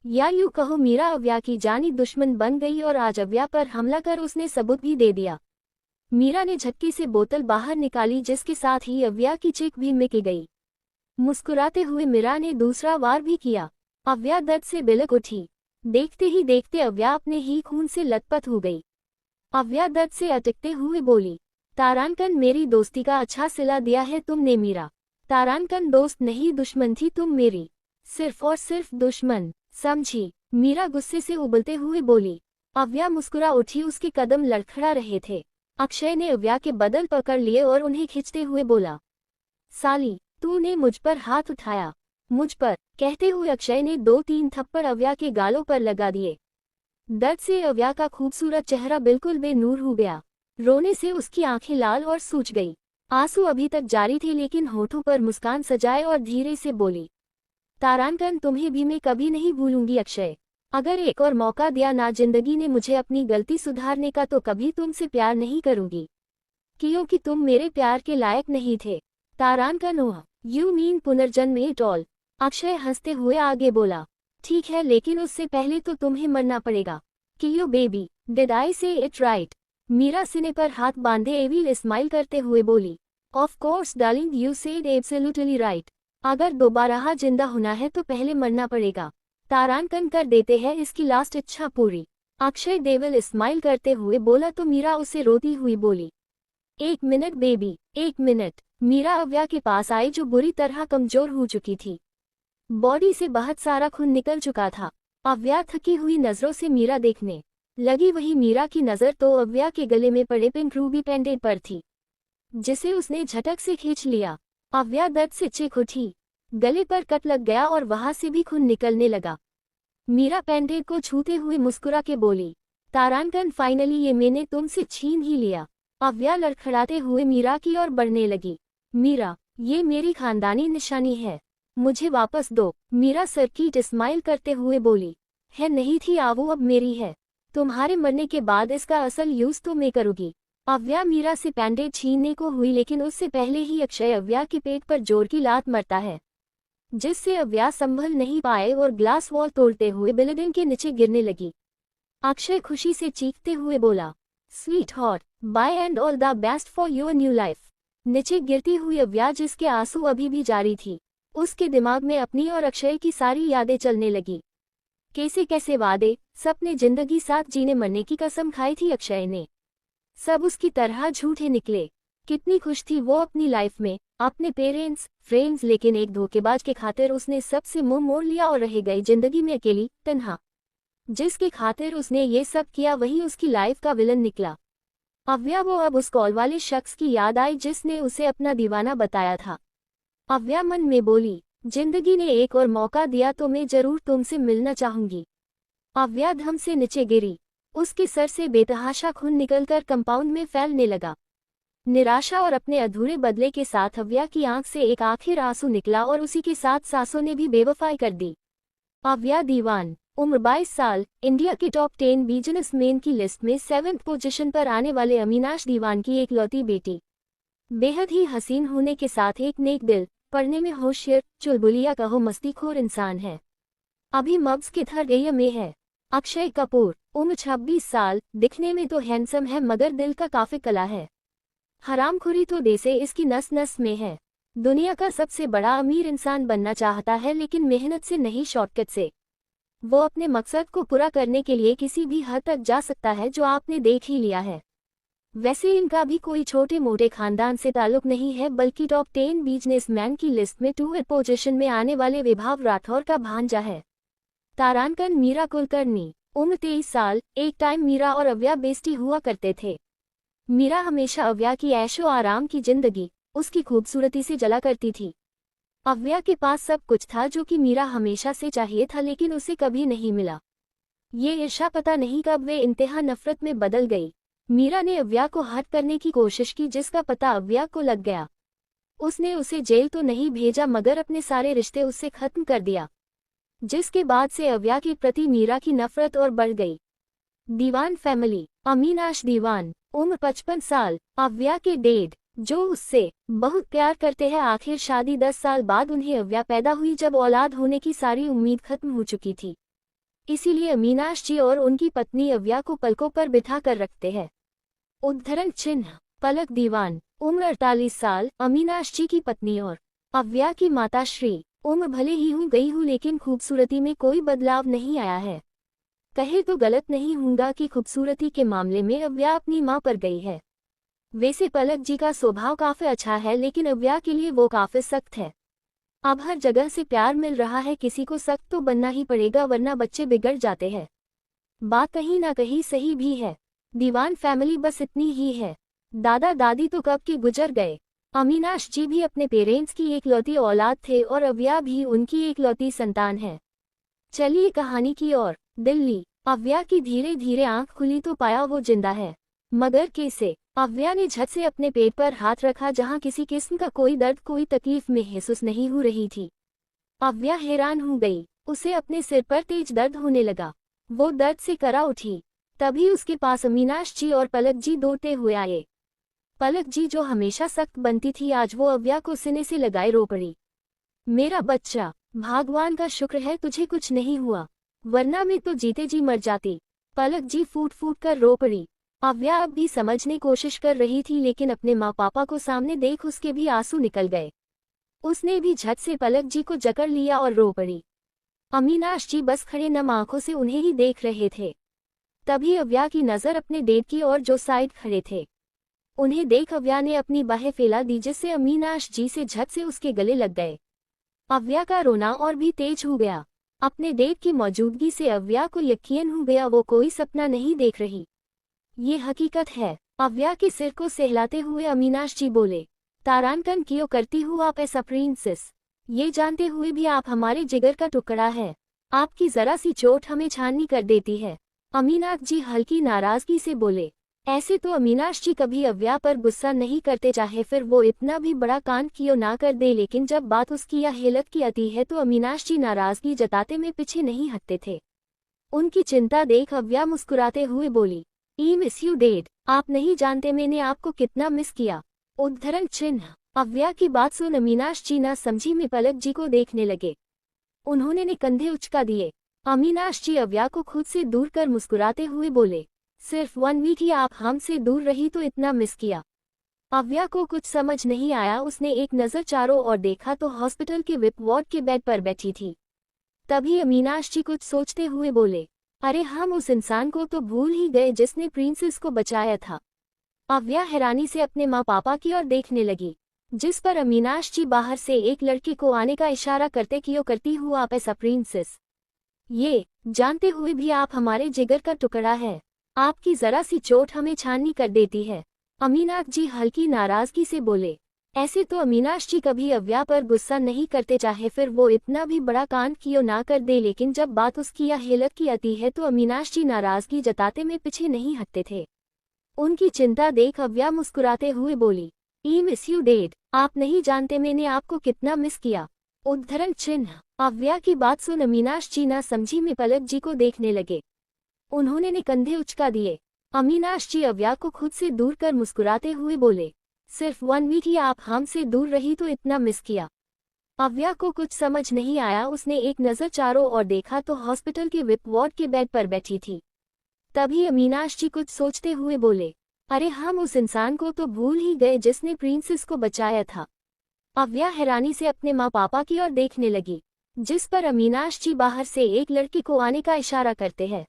या यूं कहो मीरा अव्या की जानी दुश्मन बन गई और आज अव्या पर हमला कर उसने सबूत भी दे दिया। मीरा ने झटके से बोतल बाहर निकाली जिसके साथ ही अव्या की चीख भी मिट गई। मुस्कुराते हुए मीरा ने दूसरा वार भी किया। अव्या दर्द से बिलक उठी। देखते ही देखते अव्या अपने ही खून से लथपथ हो गई। अव्या दर्द से अटकते हुए बोली, तारानकन मेरी दोस्ती का अच्छा सिला दिया है तुमने मीरा। तारानकन दोस्त नहीं दुश्मन थी तुम मेरी, सिर्फ और सिर्फ दुश्मन, समझी? मीरा गुस्से से उबलते हुए बोली। अव्या मुस्कुरा उठी। उसके कदम लड़खड़ा रहे थे। अक्षय ने अव्या के बदन पकड़ लिए और उन्हें खींचते हुए बोला, साली तूने मुझ पर हाथ उठाया, मुझ पर? कहते हुए अक्षय ने 2-3 थप्पड़ अव्या के गालों पर लगा दिए। दर्द से अव्या का खूबसूरत चेहरा बिल्कुल बेनूर हो गया। रोने से उसकी आंखें लाल और सूज गई। आंसू अभी तक जारी थे लेकिन होठों पर मुस्कान सजाए और धीरे से बोली, तारानकन तुम्हें भी मैं कभी नहीं भूलूंगी अक्षय। अगर एक और मौका दिया ना जिंदगी ने मुझे अपनी गलती सुधारने का तो कभी तुमसे प्यार नहीं करूंगी, क्योंकि तुम मेरे प्यार के लायक नहीं थे। तारानकन ओह यू मीन पुनर्जन्म एट ऑल? अक्षय हंसते हुए आगे बोला, ठीक है लेकिन उससे पहले तो तुम्हें मरना पड़ेगा। कियो बेबी, डिड आई से इट राइट? मीरा सीने पर हाथ बांधे एविल स्माइल करते हुए बोली, of course darling you said absolutely right. अगर दोबारा जिंदा होना है तो पहले मरना पड़ेगा। तारानकन कर देते हैं इसकी लास्ट इच्छा पूरी। अक्षय देवल स्माइल करते हुए बोला तो मीरा उसे रोती हुई बोली, 1 मिनट बेबी, 1 मिनट। मीरा अव्या के पास आई जो बुरी तरह कमजोर हो चुकी थी। बॉडी से बहुत सारा खून निकल चुका था। अव्या थकी हुई नजरों से मीरा देखने लगी। वही मीरा की नजर तो अव्या के गले में पड़े पिंक रूबी पेंडेंट पर थी, जिसे उसने झटक से खींच लिया। अव्या दर्द से चीख उठी। गले पर कट लग गया और वहां से भी खून निकलने लगा। मीरा पेंडेंट को छूते हुए मुस्कुरा के बोली, तारानकन फाइनली ये मैंने तुमसे छीन ही लिया। अव्या लड़खड़ाते हुए मीरा की ओर बढ़ने लगी। मीरा, ये मेरी खानदानी निशानी है, मुझे वापस दो। मीरा सरकीट स्माइल करते हुए बोली, है नहीं थी आवो अब मेरी है। तुम्हारे मरने के बाद इसका असल यूज तो मैं करूंगी। अव्या मीरा से पेंडेंट छीनने को हुई लेकिन उससे पहले ही अक्षय अव्या के पेट पर जोर की लात मारता है, जिससे अव्या संभल नहीं पाए और ग्लास वॉल तोड़ते हुए बिल्डिंग के नीचे गिरने लगी। अक्षय खुशी से चीखते हुए बोला, sweetheart, bye and all the best for your new life. नीचे गिरती हुई अव्या जिसके आंसू अभी भी जारी थी, उसके दिमाग में अपनी और अक्षय की सारी यादें चलने लगी। कैसे कैसे वादे, सपने, जिंदगी साथ जीने मरने की कसम खाई थी अक्षय ने, सब उसकी तरह झूठे निकले। कितनी खुश थी वो अपनी लाइफ में, अपने पेरेंट्स, फ्रेंड्स, लेकिन एक धोखेबाज के खातिर उसने सबसे मुंह मोड़ लिया और रह गई जिंदगी में अकेली, तन्हा। जिसके खातिर उसने ये सब किया वही उसकी लाइफ का विलन निकला। अव्या वो अब उस कॉल वाले शख्स की याद आई जिसने उसे अपना दीवाना बताया था। अव्या मन में बोली, जिंदगी ने एक और मौका दिया तो मैं जरूर तुमसे मिलना चाहूंगी। अव्या धम से नीचे गिरी। उसके सर से बेतहाशा खून निकलकर कंपाउंड में फैलने लगा। निराशा और अपने अधूरे बदले के साथ अव्या की आंख से एक आखिर आंसू निकला और उसी के साथ सांसों ने भी बेवफाई कर दी। अव्या दीवान, उम्र 22 साल, इंडिया के टॉप 10 बिजनेसमैन की लिस्ट में 7th पोजीशन पर आने वाले अविनाश दीवान की एकलौती बेटी। बेहद ही हसीन होने के साथ एक नेक दिल, पढ़ने में होशियार, चुलबुलिया कहो मस्तीखोर इंसान है। अभी मब्स के थर्ड ईयर में है। अक्षय कपूर, उम्र 26 साल, दिखने में तो हैंडसम है मगर दिल का काफी कला है। हरामखोरी तो देसे इसकी नस नस में है। दुनिया का सबसे बड़ा अमीर इंसान बनना चाहता है लेकिन मेहनत से नहीं शॉर्टकट से। वो अपने मकसद को पूरा करने के लिए किसी भी हद तक जा सकता है जो आपने देख ही लिया है। वैसे इनका भी कोई छोटे मोटे खानदान से ताल्लुक नहीं है बल्कि टॉप 10 बिजनेसमैन की लिस्ट में 2th पोजीशन में आने वाले विभाव राठौर का भांजा है। तारानकन मीरा कुलकर्णी, उम्र 23 साल, एक टाइम मीरा और अव्या बेस्टी हुआ करते थे। मीरा हमेशा अव्या की ऐशो आराम की जिंदगी, उसकी खूबसूरती से जला करती थी। अव्या के पास सब कुछ था जो कि मीरा हमेशा से चाहिए था लेकिन उसे कभी नहीं मिला। ये ईर्ष्या पता नहीं कब वे इंतहा नफरत में बदल गई। मीरा ने अव्या को हर्ट करने की कोशिश की जिसका पता अव्या को लग गया। उसने उसे जेल तो नहीं भेजा मगर अपने सारे रिश्ते उससे खत्म कर दिया, जिसके बाद से अव्या के प्रति मीरा की नफरत और बढ़ गई। दीवान फैमिली। अमीनाश दीवान, उम्र 55 साल, अव्या के डैड, जो उससे बहुत प्यार करते हैं। आखिर शादी 10 साल बाद उन्हें अव्या पैदा हुई, जब औलाद होने की सारी उम्मीद खत्म हो चुकी थी। इसीलिए अमीनाश जी और उनकी पत्नी अव्या को पलकों पर बिठा कर रखते हैं। उद्धरण चिन्ह। पलक दीवान, उम्र 48 साल, अमीनाश जी की पत्नी और अव्या की माताश्री। उम्र भले ही हो गई हूँ लेकिन खूबसूरती में कोई बदलाव नहीं आया है। कहे तो गलत नहीं होगा कि खूबसूरती के मामले में अव्या अपनी मां पर गई है। वैसे पलक जी का स्वभाव काफी अच्छा है लेकिन अव्या के लिए वो काफी सख्त है। अब हर जगह से प्यार मिल रहा है, किसी को सख्त तो बनना ही पड़ेगा वरना बच्चे बिगड़ जाते हैं। बात कहीं ना कहीं सही भी है। दीवान फैमिली बस इतनी ही है। दादा दादी तो कब के गुजर गए। अमीनाश जी भी अपने पेरेंट्स की एकलौती औलाद थे और अव्या भी उनकी एकलौती संतान है। चलिए कहानी की ओर। दिल्ली। अव्या की धीरे धीरे आंख खुली तो पाया वो जिंदा है, मगर कैसे? अव्या ने झट से अपने पेट पर हाथ रखा जहां किसी किस्म का कोई दर्द कोई तकलीफ महसूस नहीं हो रही थी। अव्या हैरान हो गई, उसे अपने सिर पर तेज दर्द होने लगा। वो दर्द से करा उठी। तभी उसके पास अमीनाश जी और पलक जी दौड़ते हुए आए। पलक जी जो हमेशा सख्त बनती थी आज वो अव्या को सीने से लगाए रो पड़ी। मेरा बच्चा, भगवान का शुक्र है तुझे कुछ नहीं हुआ, वरना मैं तो जीते जी मर जाती। पलक जी फूट फूट कर रो पड़ी। अव्या अब भी समझने कोशिश कर रही थी लेकिन अपने माँ पापा को सामने देख उसके भी आंसू निकल गए। उसने भी झट से पलक जी को जकड़ लिया और रो पड़ी। अमीनाश जी बस खड़े नम आंखों से उन्हें ही देख रहे थे। तभी अव्या की नजर अपने डेड की ओर जो साइड खड़े थे। उन्हें देख अव्या ने अपनी बाहें फैला दी जिससे अमीनाश जी से झट से उसके गले लग गए। अव्या का रोना और भी तेज हो गया। अपने डेड की मौजूदगी से अव्या को यकीन हो गया वो कोई सपना नहीं देख रही, ये हकीकत है। अव्या के सिर को सहलाते हुए अमीनाश जी बोले, तारांकन क्यों करती हो आप ऐसा प्रिंसेस? ये जानते हुए भी आप हमारे जिगर का टुकड़ा है। आपकी जरा सी चोट हमें छाननी कर देती है। अमीनाश जी हल्की नाराजगी से बोले। ऐसे तो अमीनाश जी कभी अव्या पर गुस्सा नहीं करते, चाहे फिर वो इतना भी बड़ा कांड क्यों ना कर दे, लेकिन जब बात उसकी या हेलत की आती है तो अमीनाश जी नाराजगी जताते में पीछे नहीं हटते थे। उनकी चिंता देख अव्या मुस्कुराते हुए बोली, ई मिस यू डैड, आप नहीं जानते मैंने आपको कितना मिस किया। उद्धरण चिन्ह। अव्या की बात सुन अमीनाश जी ना समझी में पलक जी को देखने लगे। उन्होंने ने कंधे उचका दिए। अमीनाश जी अव्या को खुद से दूर कर मुस्कुराते हुए बोले, सिर्फ 1 वीक ही आप हमसे दूर रही तो इतना मिस किया। अव्या को कुछ समझ नहीं आया। उसने एक नज़र चारों ओर देखा तो हॉस्पिटल के विप वार्ड के बेड पर बैठी थी। तभी अमीनाश जी कुछ सोचते हुए बोले, अरे हम उस इंसान को तो भूल ही गए जिसने प्रिंसेस को बचाया था। अव्या हैरानी से अपने माँ पापा की ओर देखने लगी, जिस पर अमीनाश जी बाहर से एक लड़के को आने का इशारा करते क्यों करती हो आप ऐसा प्रिंसेस? ये जानते हुए भी आप हमारे जिगर का टुकड़ा है। आपकी जरा सी चोट हमें छाननी कर देती है। अमीनाश जी हल्की नाराजगी से बोले। ऐसे तो अमीनाश जी कभी अव्या पर गुस्सा नहीं करते, चाहे फिर वो इतना भी बड़ा कांड क्यों ना कर दे, लेकिन जब बात उसकी या हेलत की आती है तो अमीनाश जी नाराजगी जताते में पीछे नहीं हटते थे। उनकी चिंता देख अव्या मुस्कुराते हुए बोली, ई मिस यू डैड, आप नहीं जानते मैंने आपको कितना मिस किया। उद्धरण चिन्ह। अव्या की बात सुन अमीनाश जी ना समझी में पलक जी को देखने लगे। उन्होंने ने कंधे उचका दिए। अमीनाश जी अव्या को खुद से दूर कर मुस्कुराते हुए बोले, सिर्फ 1 वीक ही आप हमसे दूर रही तो इतना मिस किया। अव्या को कुछ समझ नहीं आया। उसने एक नज़र चारों ओर देखा तो हॉस्पिटल के विप वार्ड के बेड पर बैठी थी। तभी अमीनाश जी कुछ सोचते हुए बोले, अरे हम उस इंसान को तो भूल ही गए जिसने प्रिंसेस को बचाया था। अव्या हैरानी से अपने माँ पापा की ओर देखने लगी, जिस पर अमीनाश जी बाहर से एक लड़के को आने का इशारा करते हैं।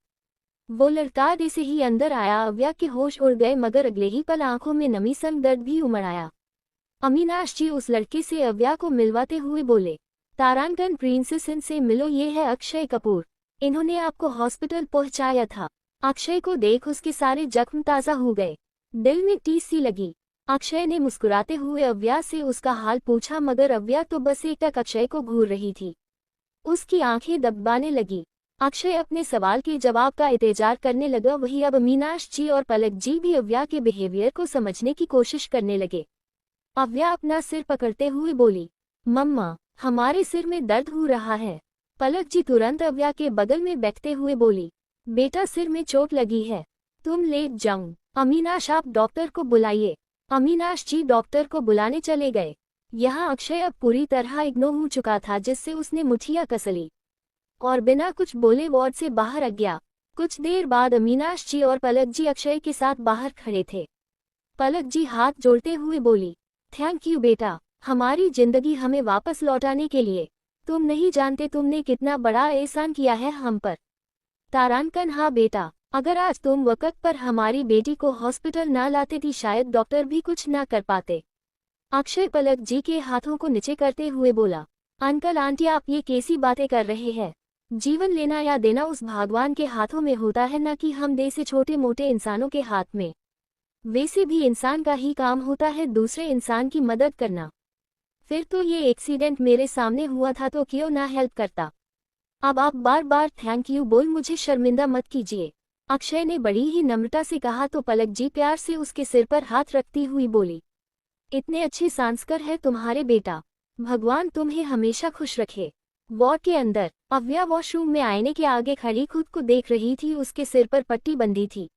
वो लड़का जैसे ही अंदर आया अव्या के होश उड़ गए, मगर अगले ही पल आंखों में नमी संग दर्द भी उमड़ आया। अमीनाश जी उस लड़के से अव्या को मिलवाते हुए बोले, तारांकन प्रिंसेस से मिलो, ये है अक्षय कपूर, इन्होंने आपको हॉस्पिटल पहुंचाया था। अक्षय को देख उसके सारे जख्म ताज़ा हो गए। दिल में टीस सी लगी। अक्षय ने मुस्कुराते हुए अव्या से उसका हाल पूछा, मगर अव्या तो बस एकटक अक्षय को घूर रही थी। उसकी आंखें दबाने लगी। अक्षय अपने सवाल के जवाब का इंतजार करने लगा। वही अब अमीनाश जी और पलक जी भी अव्या के बिहेवियर को समझने की कोशिश करने लगे। अव्या अपना सिर पकड़ते हुए बोली, मम्मा, हमारे सिर में दर्द हो रहा है। पलक जी तुरंत अव्या के बगल में बैठते हुए बोली, बेटा सिर में चोट लगी है, तुम लेट जाऊं। अमीनाश आप डॉक्टर को बुलाइए। अमीनाश जी डॉक्टर को बुलाने चले गए। यहाँ अक्षय अब पूरी तरह इग्नोर हो चुका था, जिससे उसने मुठिया कस ली और बिना कुछ बोले वार्ड से बाहर आ गया। कुछ देर बाद अमीनाश जी और पलक जी अक्षय के साथ बाहर खड़े थे। पलक जी हाथ जोड़ते हुए बोली, थैंक यू बेटा, हमारी जिंदगी हमें वापस लौटाने के लिए। तुम नहीं जानते तुमने कितना बड़ा एहसान किया है हम पर। तारांकन, हाँ बेटा, अगर आज तुम वक्त पर हमारी बेटी को हॉस्पिटल ना लाते थी शायद डॉक्टर भी कुछ ना कर पाते। अक्षय पलक जी के हाथों को नीचे करते हुए बोला, अंकल आंटी आप ये कैसी बातें कर रहे हैं। जीवन लेना या देना उस भगवान के हाथों में होता है, न कि हम जैसे छोटे मोटे इंसानों के हाथ में। वैसे भी इंसान का ही काम होता है दूसरे इंसान की मदद करना। फिर तो ये एक्सीडेंट मेरे सामने हुआ था तो क्यों ना हेल्प करता। अब आप बार बार थैंक यू बोल मुझे शर्मिंदा मत कीजिए, अक्षय ने बड़ी ही नम्रता से कहा तो पलक जी प्यार से उसके सिर पर हाथ रखती हुई बोली, इतने अच्छे संस्कार है तुम्हारे बेटा, भगवान तुम्हें हमेशा खुश रखे। वार्ड के अंदर अव्या वॉशरूम में आईने के आगे खड़ी खुद को देख रही थी। उसके सिर पर पट्टी बंधी थी,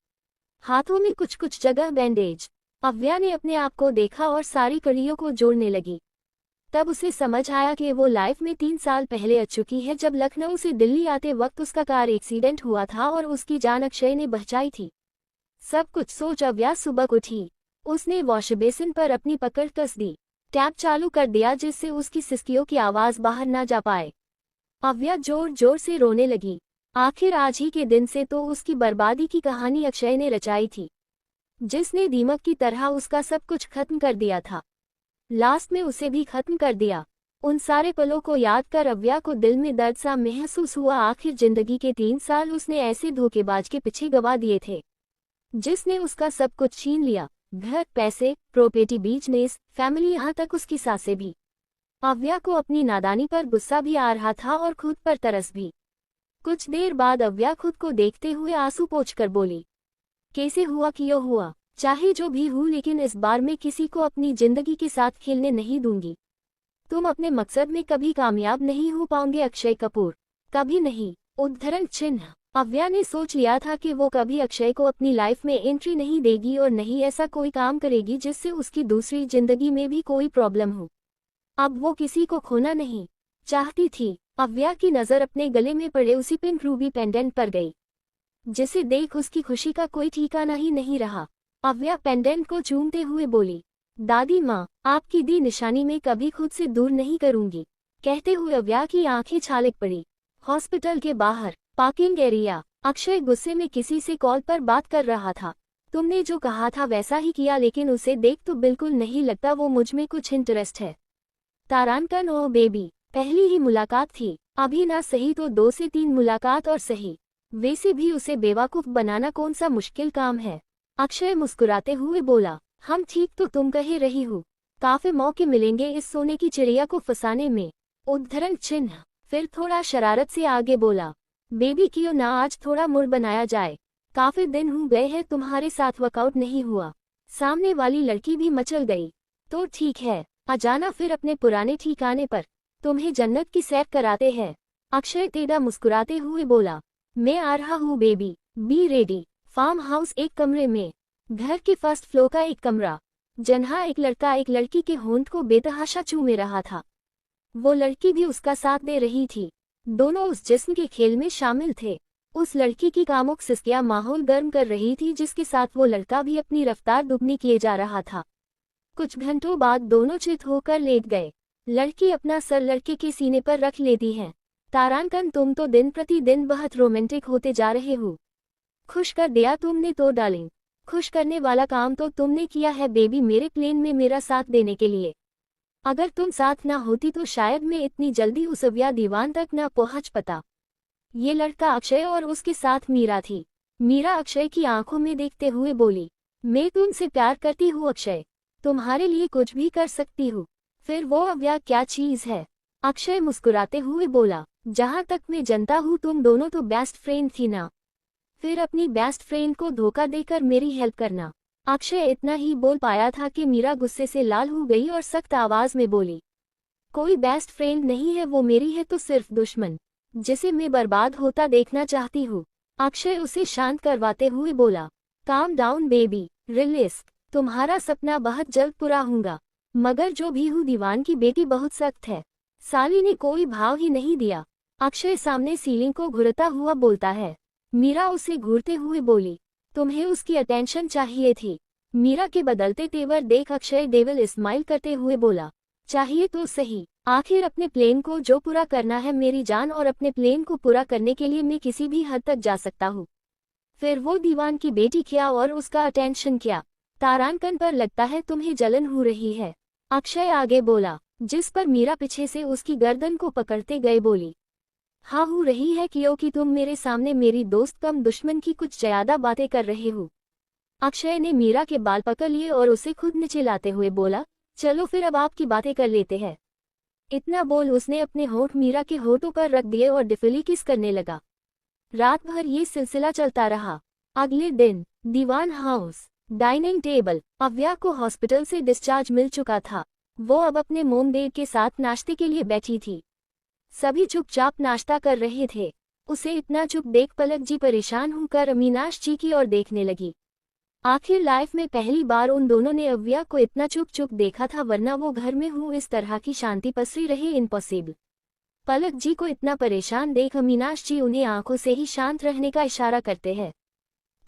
हाथों में कुछ कुछ जगह बैंडेज। अव्या ने अपने आप को देखा और सारी कड़ियों को जोड़ने लगी। तब उसे समझ आया कि वो लाइफ में 3 साल पहले आ चुकी है, जब लखनऊ से दिल्ली आते वक्त उसका कार एक्सीडेंट हुआ था और उसकी जान अक्षय ने बचाई थी। सब कुछ सोच अव्या सुबह उठी। उसने वॉश बेसिन पर अपनी पकड़ कस दी, टैप चालू कर दिया जिससे उसकी सिसकियों की आवाज बाहर ना जा पाए। अव्या जोर जोर से रोने लगी। आखिर आज ही के दिन से तो उसकी बर्बादी की कहानी अक्षय ने रचाई थी, जिसने दीमक की तरह उसका सब कुछ खत्म कर दिया था। लास्ट में उसे भी खत्म कर दिया। उन सारे पलों को याद कर अव्या को दिल में दर्द सा महसूस हुआ। आखिर जिंदगी के 3 साल उसने ऐसे धोखेबाज के पीछे गवा दिए थे, जिसने उसका सब कुछ छीन लिया, घर, पैसे, प्रॉपर्टी, बिजनेस, फैमिली, यहाँ तक उसकी सासें भी। अव्या को अपनी नादानी पर गुस्सा भी आ रहा था और खुद पर तरस भी। कुछ देर बाद अव्या खुद को देखते हुए आंसू पोंछकर बोली, कैसे हुआ क्यों हुआ, चाहे जो भी हो लेकिन इस बार मैं किसी को अपनी जिंदगी के साथ खेलने नहीं दूंगी। तुम अपने मकसद में कभी कामयाब नहीं हो पाओगे अक्षय कपूर, कभी नहीं। उद्धरण चिन्ह। अव्या ने सोच लिया था कि वो कभी अक्षय को अपनी लाइफ में एंट्री नहीं देगी और नहीं ऐसा कोई काम करेगी जिससे उसकी दूसरी जिंदगी में भी कोई प्रॉब्लम हो। अब वो किसी को खोना नहीं चाहती थी। अव्या की नज़र अपने गले में पड़े उसी पिंक रूबी पेंडेंट पर गई, जिसे देख उसकी खुशी का कोई ठिकाना ही नहीं रहा। अव्या पेंडेंट को चूमते हुए बोली, दादी माँ, आपकी दी निशानी में कभी खुद से दूर नहीं करूंगी। कहते हुए अव्या की आंखें छालिक पड़ी। हॉस्पिटल के बाहर पार्किंग एरिया। अक्षय गुस्से में किसी से कॉल पर बात कर रहा था। तुमने जो कहा था वैसा ही किया, लेकिन उसे देख तो बिल्कुल नहीं लगता वो मुझ में कुछ इंटरेस्ट है। तारांकन, ओ बेबी, पहली ही मुलाकात थी, अभी ना सही तो 2 से 3 मुलाकात और सही। वैसे भी उसे बेवकूफ बनाना कौन सा मुश्किल काम है। अक्षय मुस्कुराते हुए बोला, हम ठीक तो तुम कह रही हो, काफी मौके मिलेंगे इस सोने की चिड़िया को फंसाने में। उद्धरण चिन्ह। फिर थोड़ा शरारत से आगे बोला, बेबी क्यों ना आज थोड़ा मूड बनाया जाए, काफी दिन हो गए हैं तुम्हारे साथ वर्कआउट नहीं हुआ। सामने वाली लड़की भी मचल गई। तो ठीक है, आ जाना फिर अपने पुराने ठिकाने पर, तुम्हें जन्नत की सैर कराते हैं। अक्षय टेढ़ा मुस्कुराते हुए बोला, मैं आ रहा हूँ baby, be ready. Farm house एक कमरे में, घर के फर्स्ट फ्लोर का एक कमरा, जहाँ एक लड़का एक लड़की के होंठ को बेतहाशा चूमे रहा था। वो लड़की भी उसका साथ दे रही थी। दोनों उस जिस्म के खेल में शामिल थे। उस लड़की की कामुक सिसकियां माहौल गर्म कर रही थी, जिसके साथ वो लड़का भी अपनी रफ्तार दुगनी किए जा रहा था। कुछ घंटों बाद दोनों चित होकर लेट गए। लड़की अपना सर लड़के के सीने पर रख लेती है। तारांकन, तुम तो दिन प्रतिदिन बहुत रोमांटिक होते जा रहे हो। खुश कर दिया तुमने तो डार्लिंग, खुश करने वाला काम तो तुमने किया है बेबी मेरे प्लेन में मेरा साथ देने के लिए। अगर तुम साथ ना होती तो शायद मैं इतनी जल्दी उस अव्या दीवान तक ना पहुंच पाता। ये लड़का अक्षय और उसके साथ मीरा थी। मीरा अक्षय की आंखों में देखते हुए बोली, मैं तुमसे प्यार करती हूँ अक्षय, तुम्हारे लिए कुछ भी कर सकती हूँ। फिर वो अव्या क्या चीज है? अक्षय मुस्कुराते हुए बोला, जहाँ तक मैं जानता हूँ तुम दोनों तो बेस्ट फ्रेंड थी ना, फिर अपनी बेस्ट फ्रेंड को धोखा देकर मेरी हेल्प करना, अक्षय इतना ही बोल पाया था कि मीरा गुस्से से लाल हो गई और सख्त आवाज में बोली, कोई बेस्ट फ्रेंड नहीं है, वो मेरी है तो सिर्फ दुश्मन, जिसे मैं बर्बाद होता देखना चाहती हूँ। अक्षय उसे शांत करवाते हुए बोला, काम डाउन बेबी, रिलैक्स, तुम्हारा सपना बहुत जल्द पूरा होगा। मगर जो भी हूँ दीवान की बेटी बहुत सख्त है। साली ने कोई भाव ही नहीं दिया। अक्षय सामने सीलिंग को घूरता हुआ बोलता है। मीरा उसे घूरते हुए बोली, तुम्हें उसकी अटेंशन चाहिए थी। मीरा के बदलते तेवर देख अक्षय डेविल स्माइल करते हुए बोला, चाहिए तो सही, आखिर अपने प्लेन को जो पूरा करना है मेरी जान, और अपने प्लेन को पूरा करने के लिए मैं किसी भी हद तक जा सकता हूँ। फिर वो दीवान की बेटी क्या और उसका अटेंशन क्या? तारांकन पर लगता है तुम्हें जलन हो रही है। अक्षय आगे बोला, जिस पर मीरा पीछे से उसकी गर्दन को पकड़ते गए बोली, हाँ हो रही है क्योंकि तुम मेरे सामने मेरी दोस्त कम दुश्मन की कुछ ज्यादा बातें कर रहे हो। अक्षय ने मीरा के बाल पकड़ लिए और उसे खुद नीचे लाते हुए बोला, चलो फिर अब आपकी बातें कर लेते हैं। इतना बोल उसने अपने होंठ मीरा के होठों पर रख दिए और डिफली किस करने लगा। रात भर ये सिलसिला चलता रहा। अगले दिन दीवान हाउस, डाइनिंग टेबल। अव्या को हॉस्पिटल से डिस्चार्ज मिल चुका था। वो अब अपने मोम डैड के साथ नाश्ते के लिए बैठी थी। सभी चुपचाप नाश्ता कर रहे थे। उसे इतना चुप देख पलक जी परेशान होकर अमीनाश जी की ओर देखने लगी। आखिर लाइफ में पहली बार उन दोनों ने अव्या को इतना चुप चुप देखा था, वरना वो घर में हूँ इस तरह की शांति पसरी रहे इम्पॉसिबल। पलक जी को इतना परेशान देख अमीनाश जी उन्हें आंखों से ही शांत रहने का इशारा करते हैं।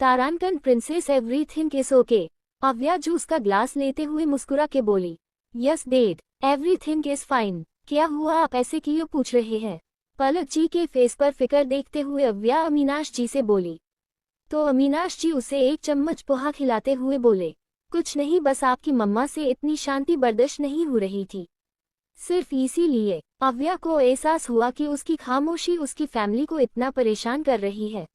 तारांकन princess everything is okay. Avya juice का ग्लास लेते हुए मुस्कुरा के बोली, yes dad, everything is fine. क्या हुआ, आप ऐसे क्यों पूछ रहे हैं? पलक जी के फेस पर फिक्र देखते हुए अव्या अमीनाश जी से बोली। तो अमीनाश जी उसे एक चम्मच पोहा खिलाते हुए बोले, कुछ नहीं, बस आपकी मम्मा से इतनी शांति बर्दाश्त नहीं हो रही थी। सिर्फ इसीलिए अव्या को एहसास हुआ कि उसकी खामोशी उसकी फैमिली को इतना परेशान कर रही है,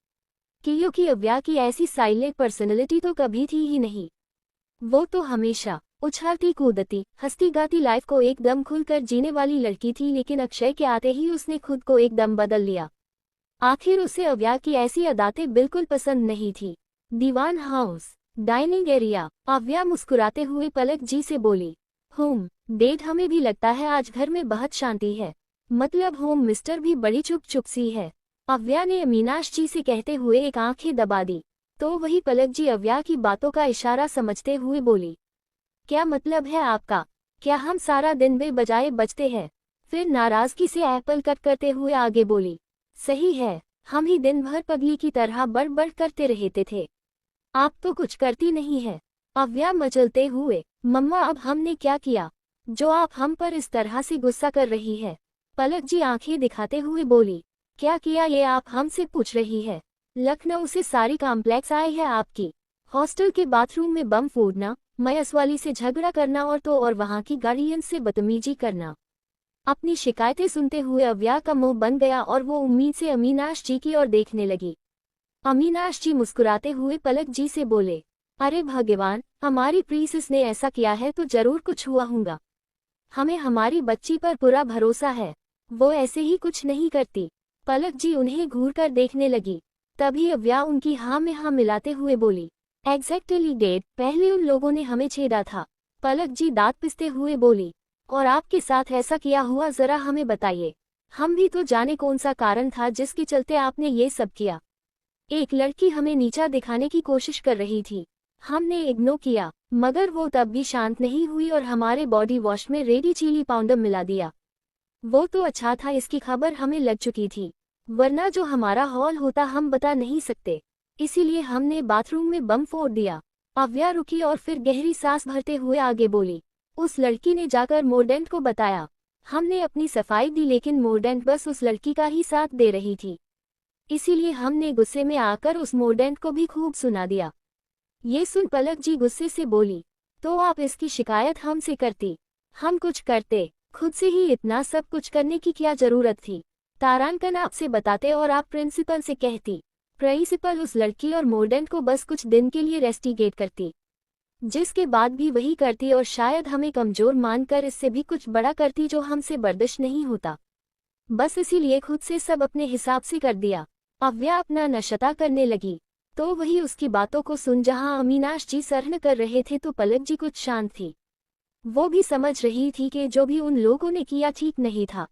क्योंकि अव्या की ऐसी साइलेंट पर्सनैलिटी तो कभी थी ही नहीं। वो तो हमेशा उछलती कूदती हंसती गाती लाइफ को एकदम खुलकर जीने वाली लड़की थी, लेकिन अक्षय के आते ही उसने खुद को एकदम बदल लिया। आखिर उसे अव्या की ऐसी अदातें बिल्कुल पसंद नहीं थी। दीवान हाउस, डाइनिंग एरिया। अव्या मुस्कुराते हुए पलक जी से बोली, होम डैड, हमें भी लगता है आज घर में बहुत शांति है। मतलब होम मिस्टर भी बड़ी चुप चुप सी है। अव्या ने अमीनाश जी से कहते हुए एक आंखें दबा दी। तो वही पलक जी अव्या की बातों का इशारा समझते हुए बोली, क्या मतलब है आपका? क्या हम सारा दिन बेबजाय बजते हैं? फिर नाराजगी से एप्पल कट करते हुए आगे बोली, सही है, हम ही दिन भर पगली की तरह बड़ करते रहते थे। आप तो कुछ करती नहीं है। अव्या मचलते हुए, मम्मा अब हमने क्या किया जो आप हम पर इस तरह से गुस्सा कर रही है? पलक जी आंखें दिखाते हुए बोली, क्या किया ये आप हमसे पूछ रही है? लखनऊ से सारी कॉम्प्लेक्स आई है आपकी। हॉस्टल के बाथरूम में बम फोड़ना, मयस वाली से झगड़ा करना और वहां की गार्डियन से बदतमीजी करना। अपनी शिकायतें सुनते हुए अव्या का मुंह बन गया और वो उम्मीद से अमीनाश जी की ओर देखने लगी। अमीनाश जी मुस्कुराते हुए पलक जी से बोले, अरे भगवान, हमारी प्रिंसेस ने ऐसा किया है तो जरूर कुछ हुआ होगा। हमें हमारी बच्ची पर पूरा भरोसा है, वो ऐसे ही कुछ नहीं करती। पलक जी उन्हें घूर कर देखने लगी। तभी अव्या उनकी हाँ में हाँ मिलाते हुए बोली, एग्जैक्टली डैड, पहले उन लोगों ने हमें छेड़ा था। पलक जी दांत पिसते हुए बोली, और आपके साथ ऐसा किया हुआ जरा हमें बताइए। हम भी तो जाने कौन सा कारण था जिसके चलते आपने ये सब किया। एक लड़की हमें नीचा दिखाने की कोशिश कर रही थी, हमने इग्नोर किया, मगर वो तब भी शांत नहीं हुई और हमारे बॉडी वॉश में रेडी चिली पाउडर मिला दिया। वो तो अच्छा था इसकी खबर हमें लग चुकी थी, वरना जो हमारा हॉल होता हम बता नहीं सकते, इसीलिए हमने बाथरूम में बम फोड़ दिया। अव्या रुकी और फिर गहरी सांस भरते हुए आगे बोली, उस लड़की ने जाकर मोर्डेंट को बताया। हमने अपनी सफाई दी, लेकिन मोर्डेंट बस उस लड़की का ही साथ दे रही थी, इसीलिए हमने गुस्से में आकर उस मोर्डेंट को भी खूब सुना दिया। ये सुन पलक जी गुस्से से बोली, तो आप इसकी शिकायत हमसे करती? हम कुछ करते, खुद से ही इतना सब कुछ करने की क्या जरूरत थी? तारांकन आपसे बताते और आप प्रिंसिपल से कहती। प्रिंसिपल उस लड़की और मोर्डेंट को बस कुछ दिन के लिए रेस्टिगेट करती, जिसके बाद भी वही करती और शायद हमें कमजोर मानकर इससे भी कुछ बड़ा करती जो हमसे बर्दाश्त नहीं होता। बस इसीलिए खुद से सब अपने हिसाब से कर दिया। अव्या अपना नशता करने लगी। तो वही उसकी बातों को सुन जहां अविनाश जी सरहन कर रहे थे तो पलक जी कुछ शांत थी। वो भी समझ रही थी कि जो भी उन लोगों ने किया ठीक नहीं था।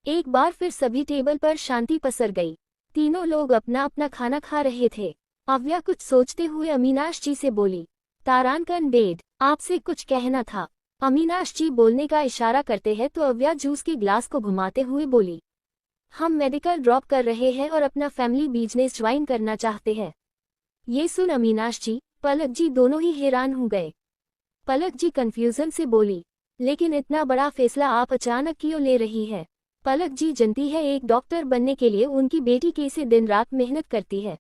एक बार फिर सभी टेबल पर शांति पसर गई। तीनों लोग अपना अपना खाना खा रहे थे। अव्या कुछ सोचते हुए अविनाश जी से बोली, तारांकन डेड, आपसे कुछ कहना था। अविनाश जी बोलने का इशारा करते हैं तो अव्या जूस के ग्लास को घुमाते हुए बोली, हम मेडिकल ड्रॉप कर रहे हैं और अपना फैमिली बिजनेस ज्वाइन करना चाहते हैं। ये सुन अविनाश जी, पलक जी दोनों ही हैरान हो गए। पलक जी कंफ्यूजन से बोली, लेकिन इतना बड़ा फैसला आप अचानक क्यों ले रही है? पलक जी जानती है एक डॉक्टर बनने के लिए उनकी बेटी कैसे दिन रात मेहनत करती है।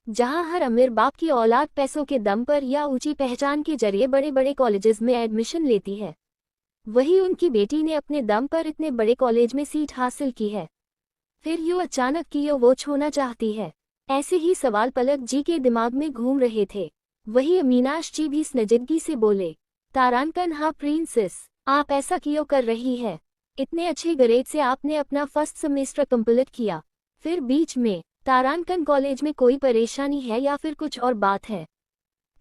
जहां हर अमीर बाप की औलाद पैसों के दम पर या ऊंची पहचान के जरिए बड़े बड़े कॉलेजेस में एडमिशन लेती है, वही उनकी बेटी ने अपने दम पर इतने बड़े कॉलेज में सीट हासिल की है। फिर यूं अचानक क्यों वो छोड़ना चाहती है? ऐसे ही सवाल पलक जी के दिमाग में घूम रहे थे। वही अविनाश जी भी संजीदगी से बोले, तारांकन, हाँ प्रिंसेस, आप ऐसा क्यों कर रही है? इतने अच्छे ग्रेड से आपने अपना फर्स्ट सेमेस्टर कंप्लीट किया, फिर बीच में तारांकन कॉलेज में कोई परेशानी है या फिर कुछ और बात है?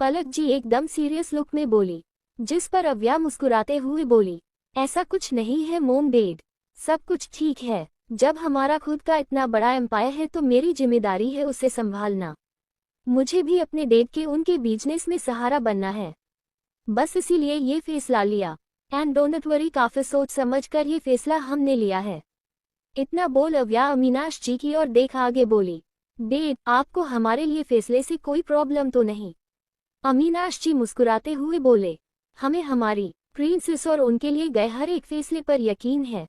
पलक जी एकदम सीरियस लुक में बोली, जिस पर अव्या मुस्कुराते हुए बोली, ऐसा कुछ नहीं है मोम डेड, सब कुछ ठीक है। जब हमारा खुद का इतना बड़ा एम्पायर है तो मेरी जिम्मेदारी है उसे संभालना। मुझे भी अपने डेड के उनके बिजनेस में सहारा बनना है, बस इसीलिए ये फैसला लिया। एंड डोंट वरी, काफी सोच समझ कर ये फैसला हमने लिया है। इतना बोल अव्या अविनाश जी की ओर देख आगे बोली, डेड, आपको हमारे लिए फैसले से कोई प्रॉब्लम तो नहीं? अविनाश जी मुस्कुराते हुए बोले, हमें हमारी प्रिंसेस और उनके लिए गए हर एक फैसले पर यकीन है।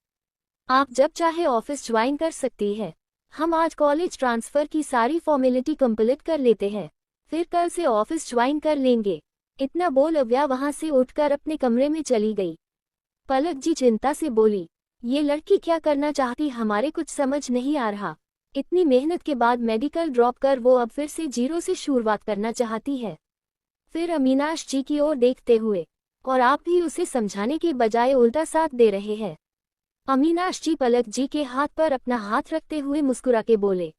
आप जब चाहे ऑफिस ज्वाइन कर सकती है। हम आज कॉलेज ट्रांसफर की सारी फॉर्मेलिटी कंप्लीट कर लेते हैं, फिर कल से ऑफिस ज्वाइन कर लेंगे। इतना बोल अव्या वहां से उठकर अपने कमरे में चली गई। पलक जी चिंता से बोली, ये लड़की क्या करना चाहती हमारे कुछ समझ नहीं आ रहा। इतनी मेहनत के बाद मेडिकल ड्रॉप कर वो अब फिर से जीरो से शुरुआत करना चाहती है। फिर अविनाश जी की ओर देखते हुए, और आप भी उसे समझाने के बजाय उल्टा साथ दे रहे हैं। अविनाश जी पलक जी के हाथ पर अपना हाथ रखते हुए मुस्कुरा के बोले,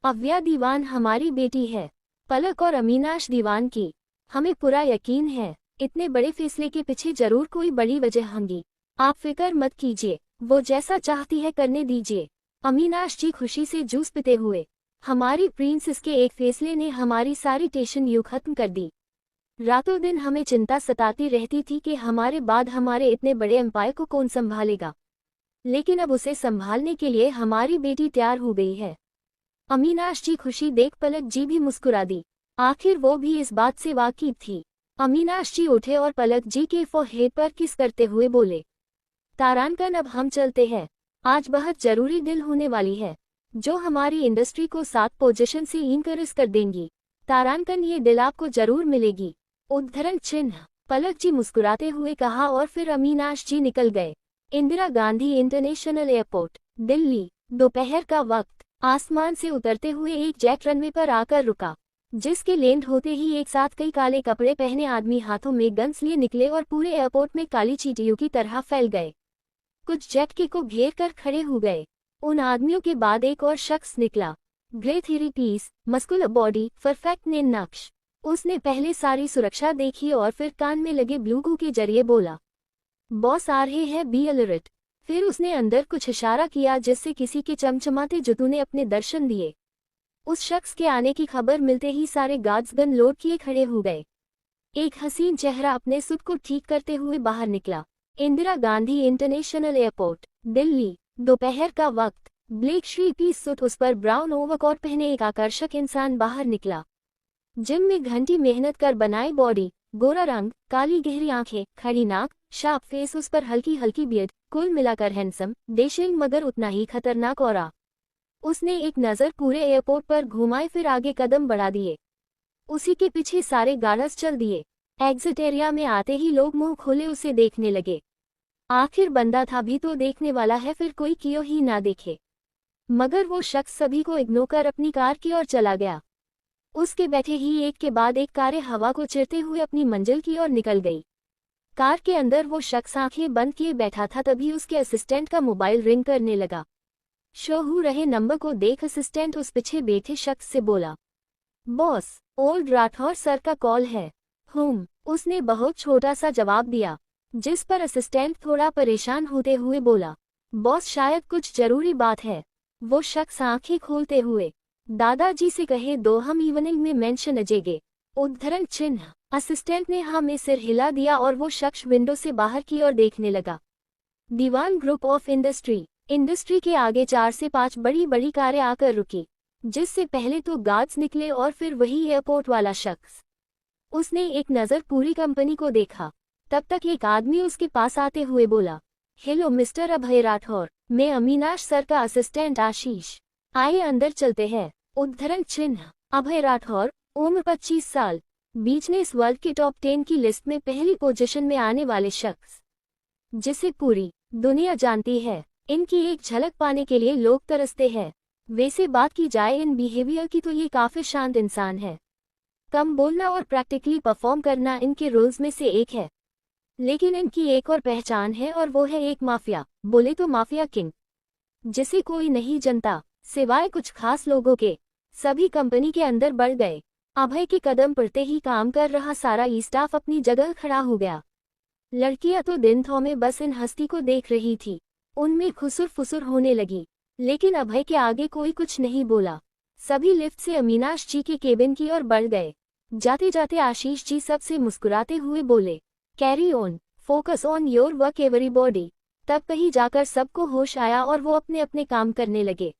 अव्या दीवान हमारी बेटी है, पलक और अविनाश दीवान की। हमें पूरा यकीन है इतने बड़े फैसले के पीछे जरूर कोई बड़ी वजह होगी। आप फिक्र मत कीजिए, वो जैसा चाहती है करने दीजिए। अविनाश जी खुशी से जूस पीते हुए, हमारी प्रिंसेस के एक फैसले ने हमारी सारी टेंशन यूं खत्म कर दी। रातों दिन हमें चिंता सताती रहती थी कि हमारे बाद हमारे इतने बड़े एम्पायर को कौन संभालेगा, लेकिन अब उसे संभालने के लिए हमारी बेटी तैयार हो गई है। अविनाश जी खुशी देख पलक जी भी मुस्कुरा दी। आखिर वो भी इस बात से वाकिफ थी। अविनाश जी उठे और पलक जी के फोरहेड पर किस करते हुए बोले, तारांकन, अब हम चलते हैं। आज बहुत जरूरी डील होने वाली है, जो हमारी इंडस्ट्री को 7 पोजीशन से इनकरेज कर देंगी। तारांकन, ये डील आपको जरूर मिलेगी। उद्धरण चिन्ह। पलक जी मुस्कुराते हुए कहा और फिर अविनाश जी निकल गए। Indira Gandhi international airport, Delhi. दोपहर का वक्त। आसमान से उतरते हुए एक जेट रनवे पर आकर रुका, जिसके लैंड होते ही एक साथ कई काले कपड़े पहने आदमी हाथों में गन्स लिए निकले और पूरे एयरपोर्ट में काली चींटियों की तरह फैल गए। कुछ जेट को घेर कर खड़े हो गए। उन आदमियों के बाद एक और शख्स निकला। Grey 3 piece, muscular body, perfect नेम नक्श। उसने पहले सारी सुरक्षा देखी और फिर कान में लगे ब्लूटूथ के जरिए बोला, बॉस आ रहे हैं, बी अलर्ट। फिर उसने अंदर कुछ इशारा किया जिससे किसी के चमचमाते जूतों ने अपने दर्शन दिए। उस शख्स के आने की खबर मिलते ही सारे गार्ड्स गन लोड किए खड़े हो गए। एक हसीन चेहरा अपने सूट को ठीक करते हुए बाहर निकला। Indira Gandhi international airport, Delhi. दोपहर का वक्त। ब्लैक 3 पीस सूट, उस पर ब्राउन ओवरकोट पहने एक आकर्षक इंसान बाहर निकला। जिम में घंटी मेहनत कर बनाई बॉडी, गोरा रंग, काली गहरी आंखें, खड़ी नाक, शार्प फेस, उस पर हल्की हल्की बियर्ड, कुल मिलाकर हैंडसम, डेशिंग मगर उतना ही खतरनाक औरा। उसने एक नज़र पूरे एयरपोर्ट पर घुमाई फिर आगे कदम बढ़ा दिए। उसी के पीछे सारे गार्ड्स चल दिए। एग्जिट एरिया में आते ही लोग मुंह खोले उसे देखने लगे। आखिर बंदा था भी तो देखने वाला है, फिर कोई क्यों ही ना देखे। मगर वो शख्स सभी को इग्नोर कर अपनी कार की ओर चला गया। उसके बैठे ही एक के बाद एक कारें हवा को चिरते हुए अपनी मंजिल की ओर निकल गई। कार के अंदर वो शख्स आंखें बंद किए बैठा था, तभी उसके असिस्टेंट का मोबाइल रिंग करने लगा। शो हो रहे नंबर को देख असिस्टेंट उस पीछे बैठे शख्स से बोला, बॉस, ओल्ड राठौर सर का कॉल है। उसने बहुत छोटा सा जवाब दिया, जिस पर असिस्टेंट थोड़ा परेशान होते हुए बोला, बॉस शायद कुछ जरूरी बात है। वो शख्स आंखें खोलते हुए, दादाजी से कहे दो हम इवनिंग में मेंशन अजेगे। उद्धरण चिन्ह। असिस्टेंट ने हाँ में सिर हिला दिया और वो शख्स विंडो से बाहर की ओर देखने लगा। दीवान ग्रुप ऑफ इंडस्ट्री के आगे 4 से 5 बड़ी बड़ी कारें आकर रुकी, जिससे पहले तो गार्ड्स निकले और फिर वही एयरपोर्ट वाला शख्स। उसने एक नज़र पूरी कंपनी को देखा, तब तक एक आदमी उसके पास आते हुए बोला, हेलो मिस्टर अभय राठौर, मैं अमीनाश सर का असिस्टेंट आशीष। आइए अंदर चलते हैं। उद्धरण चिन्ह। अभय राठौर, उम्र 25 साल, बिजनेस वर्ल्ड के टॉप 10 की लिस्ट में पहली पोजीशन में आने वाले शख्स, जिसे पूरी दुनिया जानती है। इनकी एक झलक पाने के लिए लोग तरसते हैं। वैसे बात की जाए इन बिहेवियर की तो ये काफी शांत इंसान है। कम बोलना और प्रैक्टिकली परफॉर्म करना इनके रूल्स में से एक है। लेकिन इनकी एक और पहचान है और वो है एक माफिया, बोले तो माफिया किंग, जिसे कोई नहीं जानता सिवाय कुछ खास लोगों के। सभी कंपनी के अंदर बढ़ गए। अभय के कदम पड़ते ही काम कर रहा सारा स्टाफ अपनी जगह खड़ा हो गया। लड़कियां तो दिन थौमे बस इन हस्ती को देख रही थी। उनमें खुसुर फुसुर होने लगी, लेकिन अभय के आगे कोई कुछ नहीं बोला। सभी लिफ्ट से अमीनाश जी के केबिन की ओर बढ़ गए। जाते जाते आशीष जी सबसे मुस्कुराते हुए बोले, carry on, focus on your work everybody. तब कहीं जाकर सबको होश आया और वो अपने अपने काम करने लगे।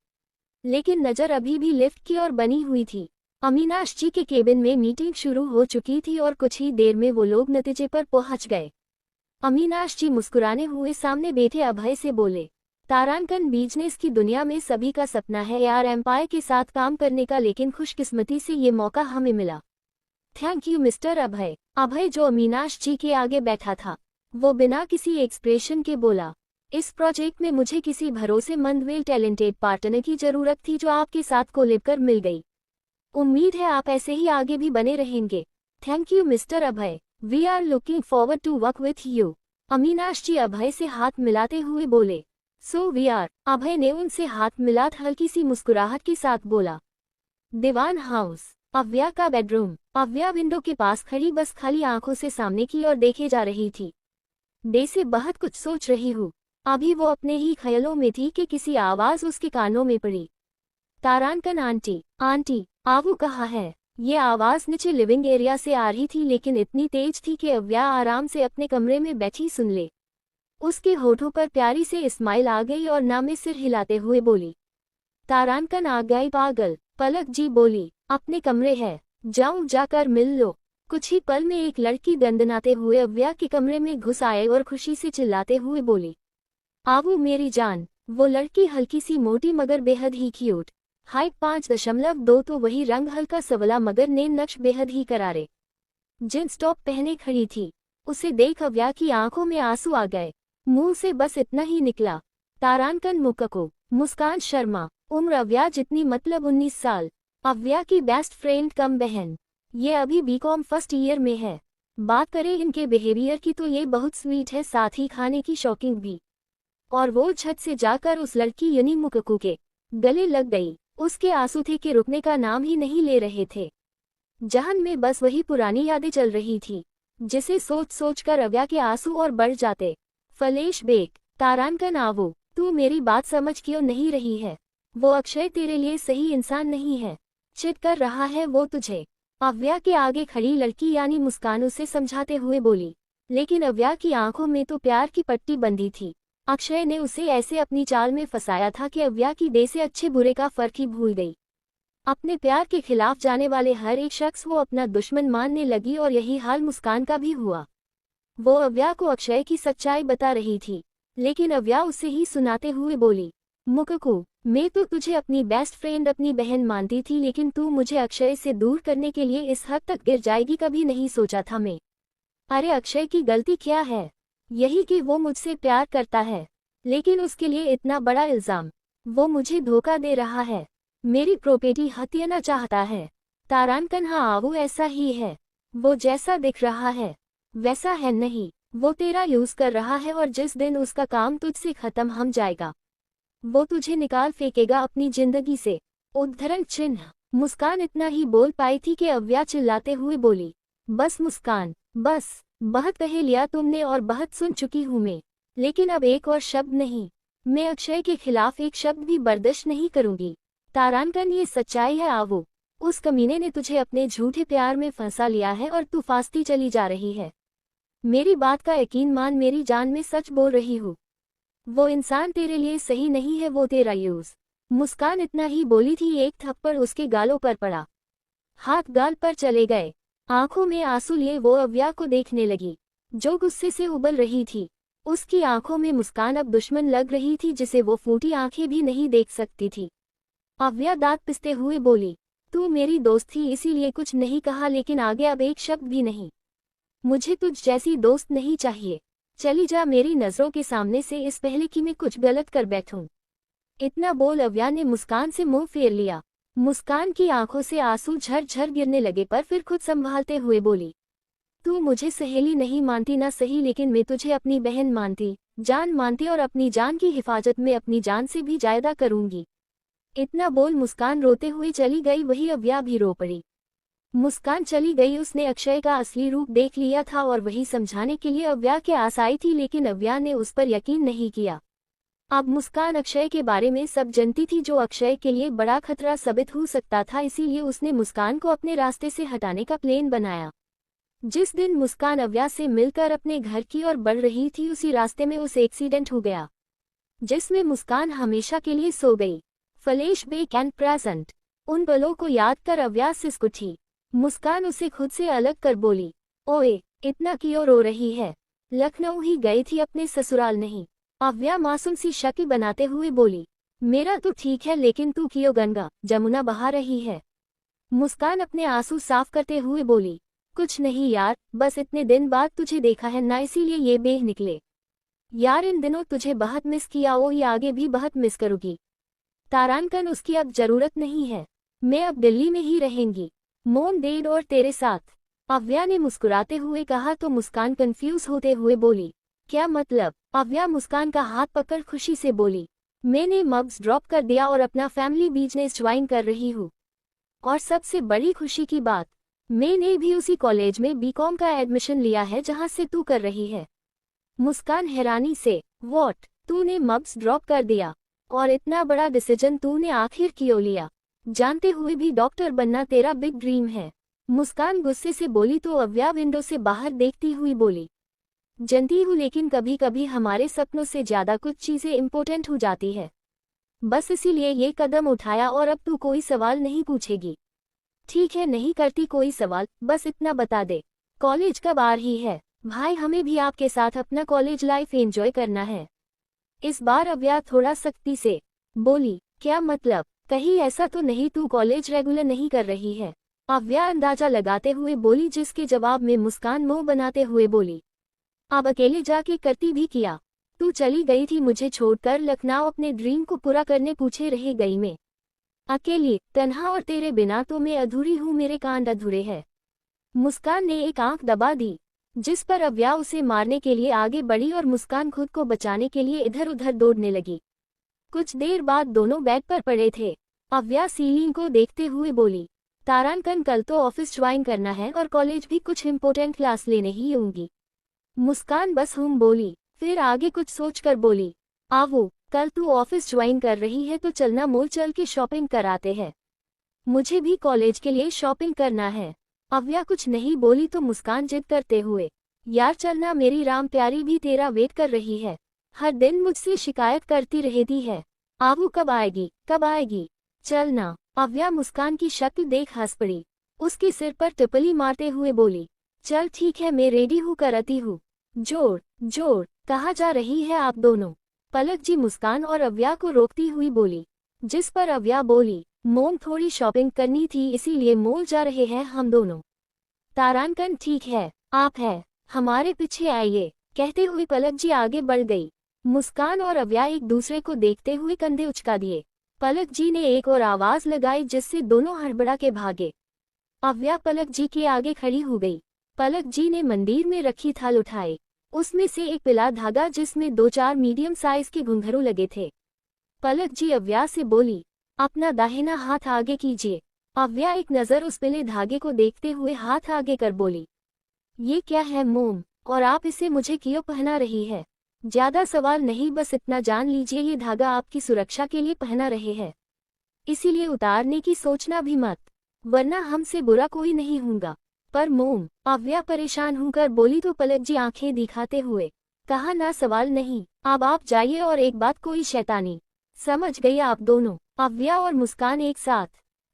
लेकिन नजर अभी भी लिफ्ट की ओर बनी हुई थी। अमीनाश जी के केबिन में मीटिंग शुरू हो चुकी थी और कुछ ही देर में वो लोग नतीजे पर पहुंच गए। अमीनाश जी मुस्कुराने हुए सामने बैठे अभय से बोले, तारांकन बिजनेस की दुनिया में सभी का सपना है यार एम्पायर के साथ काम करने का, लेकिन खुशकिस्मती से ये मौका हमें मिला। थैंक यू मिस्टर अभय। अभय जो अमीनाश जी के आगे बैठा था, वो बिना किसी एक्सप्रेशन के बोला, इस प्रोजेक्ट में मुझे किसी भरोसेमंद वेल टैलेंटेड पार्टनर की जरूरत थी जो आपके साथ कोलैब कर मिल गई। उम्मीद है आप ऐसे ही आगे भी बने रहेंगे। Thank you mister Abhay, we are looking forward to work with you. Aminash ji Abhay से हाथ मिलाते हुए बोले, सो वी आर। अभय ने उनसे हाथ मिलात हल्की सी मुस्कुराहट के साथ बोला। दीवान हाउस। अव्या का बेडरूम। अव्या विंडो के पास खड़ी बस खाली आंखों से सामने की ओर देखे जा रही थी। डे से बहुत कुछ सोच रही हूँ। अभी वो अपने ही ख्यालों में थी कि किसी आवाज उसके कानों में पड़ी। तारांकन आंटी, आंटी, आवू कहाँ है? ये आवाज नीचे लिविंग एरिया से आ रही थी, लेकिन इतनी तेज थी कि अव्या आराम से अपने कमरे में बैठी सुन ले। उसके होठों पर प्यारी से स्माइल आ गई और ना में सिर हिलाते हुए बोली, तारांकन आ गई पागल। पलक जी बोली, अपने कमरे है, जाऊं जाकर मिल लो। कुछ ही पल में एक लड़की दंदनाते हुए अव्या के कमरे में घुस आए और खुशी से चिल्लाते हुए बोली, आवू मेरी जान। वो लड़की हल्की सी मोटी मगर बेहद ही क्यूट, हाइट 5.2 तो वही रंग हल्का सवला मगर नेन नक्श बेहद ही करारे। जींस टॉप पहने खड़ी थी। उसे देख अव्या की आंखों में आंसू आ गए। मुंह से बस इतना ही निकला, तारांकन मुक्कको। मुस्कान शर्मा। उम्र अव्या जितनी, मतलब 19 साल। अव्या की बेस्ट फ्रेंड कम बहन। ये अभी बीकॉम फर्स्ट ईयर में है। बात करें इनके बिहेवियर की तो ये बहुत स्वीट है, साथ ही खाने की शौकीन भी। और वो झट से जाकर उस लड़की यानी मुक्कको के गले लग गई। उसके आंसू थे कि रुकने का नाम ही नहीं ले रहे थे। जहन में बस वही पुरानी यादें चल रही थी, जिसे सोच सोच कर अव्या के आंसू और बढ़ जाते। फलेश बेक। तारांकन आवो, तू मेरी बात समझ क्यों नहीं रही है? वो अक्षय तेरे लिए सही इंसान नहीं है। चिढ़ कर रहा है वो तुझे। अव्या के आगे खड़ी लड़की यानी मुस्कान उसे समझाते हुए बोली, लेकिन अव्या की आंखों में तो प्यार की पट्टी बंधी थी। अक्षय ने उसे ऐसे अपनी चाल में फंसाया था कि अव्या की दे से अच्छे बुरे का फर्क ही भूल गई। अपने प्यार के खिलाफ जाने वाले हर एक शख्स वो अपना दुश्मन मानने लगी और यही हाल मुस्कान का भी हुआ। वो अव्या को अक्षय की सच्चाई बता रही थी, लेकिन अव्या उसे ही सुनाते हुए बोली, मुक्कको, मैं तो तुझे अपनी बेस्ट फ्रेंड, अपनी बहन मानती थी, लेकिन तू मुझे अक्षय से दूर करने के लिए इस हद तक गिर जाएगी कभी नहीं सोचा था मैं। अरे अक्षय की गलती क्या है? यही कि वो मुझसे प्यार करता है, लेकिन उसके लिए इतना बड़ा इल्जाम। वो मुझे धोखा दे रहा है, मेरी प्रॉपर्टी हथियाना चाहता है। तारांकन हाँ आवू ऐसा ही है। वो जैसा दिख रहा है वैसा है नहीं। वो तेरा यूज कर रहा है और जिस दिन उसका काम तुझसे खत्म हम जाएगा, वो तुझे निकाल फेंकेगा अपनी जिंदगी से। उद्धरण चिन्ह। मुस्कान इतना ही बोल पाई थी कि अव्या चिल्लाते हुए बोली, बस मुस्कान, बस, बहुत कह लिया तुमने और बहुत सुन चुकी हूँ मैं, लेकिन अब एक और शब्द नहीं। मैं अक्षय के खिलाफ एक शब्द भी बर्दाश्त नहीं करूंगी। तारांकन, ये सच्चाई है आवो। उस कमीने ने तुझे अपने झूठे प्यार में फंसा लिया है और तू फांसती चली जा रही है। मेरी बात का यकीन मान, मेरी जान में सच बोल रही हूँ। वो इंसान तेरे लिए सही नहीं है, वो तेरा यूज। मुस्कान इतना ही बोली थी, एक थप्पड़ उसके गालों पर पड़ा। हाथ गाल पर चले गए। आंखों में आंसू लिए वो अव्या को देखने लगी, जो गुस्से से उबल रही थी। उसकी आंखों में मुस्कान अब दुश्मन लग रही थी, जिसे वो फूटी आंखें भी नहीं देख सकती थी। अव्या दांत पिसते हुए बोली, तू मेरी दोस्त थी इसीलिए कुछ नहीं कहा, लेकिन आगे अब एक शब्द भी नहीं। मुझे तुझ जैसी दोस्त नहीं चाहिए। चली जा मेरी नजरों के सामने से, इस पहले कि मैं कुछ गलत कर बैठूं। इतना बोल अव्या ने मुस्कान से मुंह फेर लिया। मुस्कान की आंखों से आंसू झरझर गिरने लगे, पर फिर खुद संभालते हुए बोली, तू मुझे सहेली नहीं मानती ना सही, लेकिन मैं तुझे अपनी बहन मानती, जान मानती, और अपनी जान की हिफाजत में अपनी जान से भी ज्यादा करूंगी। इतना बोल मुस्कान रोते हुए चली गई। वही अव्या भी रो पड़ी। मुस्कान चली गई। उसने अक्षय का असली रूप देख लिया था और वही समझाने के लिए अव्या के आस आई थी, लेकिन अव्या ने उस पर यकीन नहीं किया। अब मुस्कान अक्षय के बारे में सब जानती थी, जो अक्षय के लिए बड़ा खतरा साबित हो सकता था, इसीलिए उसने मुस्कान को अपने रास्ते से हटाने का प्लान बनाया। जिस दिन मुस्कान अव्या से मिलकर अपने घर की ओर बढ़ रही थी, उसी रास्ते में उसे एक्सीडेंट हो गया, जिसमें मुस्कान हमेशा के लिए सो गई। Flashback and present. उन पलों को याद कर अव्या सिसक उठी। मुस्कान उसे खुद से अलग कर बोली, ओए, इतना क्यों रो रही है? लखनऊ ही गई थी, अपने ससुराल नहीं। अव्या मासूम सी शक्ल बनाते हुए बोली, मेरा तो ठीक है, लेकिन तू क्यों गंगा जमुना बहा रही है? मुस्कान अपने आंसू साफ करते हुए बोली, कुछ नहीं यार, बस इतने दिन बाद तुझे देखा है ना, इसीलिए ये बेह निकले। यार इन दिनों तुझे बहुत मिस किया, वो ये आगे भी बहुत मिस करूंगी। तारांकन, उसकी अब जरूरत नहीं है। मैं अब दिल्ली में ही रहेंगी, मोम डैड और तेरे साथ। अव्या ने मुस्कुराते हुए कहा तो मुस्कान कंफ्यूज होते हुए बोली, क्या मतलब? अव्या मुस्कान का हाथ पकड़ खुशी से बोली, मैंने मब्स ड्रॉप कर दिया और अपना फैमिली बिजनेस ज्वाइन कर रही हूँ। और सबसे बड़ी खुशी की बात, मैंने भी उसी कॉलेज में बीकॉम का एडमिशन लिया है जहाँ से तू कर रही है। मुस्कान हैरानी से, व्हाट? तूने मब्स ड्रॉप कर दिया? और इतना बड़ा डिसीजन तूने आखिर क्यों लिया, जानते हुए भी डॉक्टर बनना तेरा बिग ड्रीम है? मुस्कान गुस्से से बोली तो अव्या विंडो से बाहर देखती हुई बोली, जानती हूँ, लेकिन कभी कभी हमारे सपनों से ज्यादा कुछ चीजें इम्पोर्टेंट हो जाती है, बस इसीलिए ये कदम उठाया, और अब तू कोई सवाल नहीं पूछेगी? ठीक है, नहीं करती कोई सवाल, बस इतना बता दे, कॉलेज कब आ रही है? भाई, हमें भी आपके साथ अपना कॉलेज लाइफ एंजॉय करना है। इस बार अव्या थोड़ा सख्ती से बोली, क्या मतलब? कहीं ऐसा तो नहीं तू कॉलेज रेगुलर नहीं कर रही है? अव्या अंदाजा लगाते हुए बोली, जिसके जवाब में मुस्कान मुंह बनाते हुए बोली, अब अकेले जाके करती भी क्या? तू चली गई थी मुझे छोड़कर लखनऊ, अपने ड्रीम को पूरा करने, पूछे रह गई मैं अकेली, तन्हा, और तेरे बिना तो मैं अधूरी हूँ, मेरे कांड अधूरे हैं। मुस्कान ने एक आंख दबा दी, जिस पर अव्या उसे मारने के लिए आगे बढ़ी और मुस्कान खुद को बचाने के लिए इधर उधर दौड़ने लगी। कुछ देर बाद दोनों बेड पर पड़े थे। अव्या सीलिंग को देखते हुए बोली, तारांकन, कल तो ऑफिस ज्वाइन करना है और कॉलेज भी कुछ इम्पोर्टेंट क्लास लेने ही होंगी। मुस्कान बस बोली, फिर आगे कुछ सोचकर बोली, आवो, कल तू ऑफिस ज्वाइन कर रही है तो चलना, मॉल चल के शॉपिंग कराते हैं। मुझे भी कॉलेज के लिए शॉपिंग करना है। अव्या कुछ नहीं बोली तो मुस्कान जिद करते हुए, यार चलना, मेरी राम प्यारी भी तेरा वेट कर रही है, हर दिन मुझसे शिकायत करती रहती है। आवो, कब आएगी, कब आएगी? चलना। अव्या मुस्कान की शक्ल देख हंस पड़ी। उसके सिर पर टिपली मारते हुए बोली, चल ठीक है, मैं रेडी हूँ, करती हूँ। जोर जोर, कहाँ जा रही है आप दोनों? पलक जी मुस्कान और अव्या को रोकती हुई बोली, जिस पर अव्या बोली, मोम, थोड़ी शॉपिंग करनी थी इसीलिए मॉल जा रहे हैं हम दोनों। तारांकन, ठीक है, आप है, हमारे पीछे आइए। कहते हुए पलक जी आगे बढ़ गई। मुस्कान और अव्या एक दूसरे को देखते हुए कंधे उचका दिए। पलक जी ने एक और आवाज लगाई, जिससे दोनों हड़बड़ा के भागे। अव्या पलक जी के आगे खड़ी हो गई। पलक जी ने मंदिर में रखी थाल उठाई, उसमें से एक पीला धागा जिसमें 2-4 मीडियम साइज के घुंघरू लगे थे। पलक जी अव्या से बोली, अपना दाहिना हाथ आगे कीजिए। अव्या एक नज़र उस पीले धागे को देखते हुए हाथ आगे कर बोली, ये क्या है मोम, और आप इसे मुझे क्यों पहना रही है? ज्यादा सवाल नहीं, बस इतना जान लीजिए ये धागा आपकी सुरक्षा के लिए पहना रहे हैं, इसीलिए उतारने की सोचना भी मत, वरना हमसे बुरा कोई नहीं होगा। पर मोम, अव्या परेशान होकर बोली तो पलक जी आंखें दिखाते हुए कहा, ना सवाल नहीं, अब आप जाइए, और एक बात, कोई शैतानी। समझ गई आप दोनों? अव्या और मुस्कान एक साथ,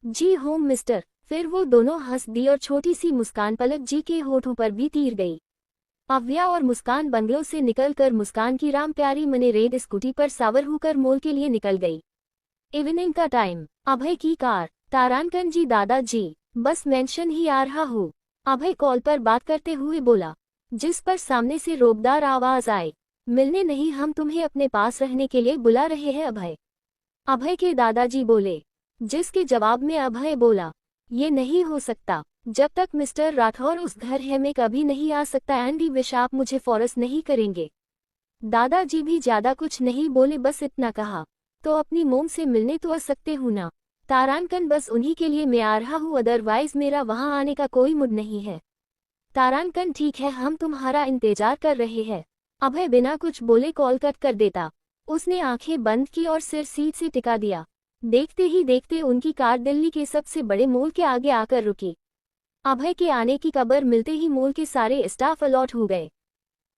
जी होम मिस्टर। फिर वो दोनों हंस दी और छोटी सी मुस्कान पलक जी के होठों पर भी तीर गई। अव्या और मुस्कान बंगलों से निकलकर मुस्कान की राम प्यारी मने रेड स्कूटी पर सावर होकर मॉल के लिए निकल गई। इवनिंग का टाइम, अभय की कार, तारानकन जी दादाजी, बस मेंशन ही आ रहा हूँ, अभय कॉल पर बात करते हुए बोला, जिस पर सामने से रोबदार आवाज आए, मिलने नहीं, हम तुम्हें अपने पास रहने के लिए बुला रहे हैं अभय। अभय के दादाजी बोले, जिसके जवाब में अभय बोला, ये नहीं हो सकता, जब तक मिस्टर राठौर उस घर है मैं कभी नहीं आ सकता, एंडी विश आप मुझे फोर्स नहीं करेंगे। दादाजी भी ज्यादा कुछ नहीं बोले, बस इतना कहा, तो अपनी मोम से मिलने तो आ सकते हूँ ना तारानकन, बस उन्हीं के लिए मैं आ रहा हूँ, अदरवाइज मेरा वहाँ आने का कोई मूड नहीं है। तारानकन ठीक है, हम तुम्हारा इंतजार कर रहे हैं। अभय बिना कुछ बोले कॉल कट कर देता। उसने आंखें बंद की और सिर सीट से टिका दिया। देखते ही देखते उनकी कार दिल्ली के सबसे बड़े मॉल के आगे आकर रुकी। अभय के आने की खबर मिलते ही मॉल के सारे स्टाफ अलर्ट हो गए।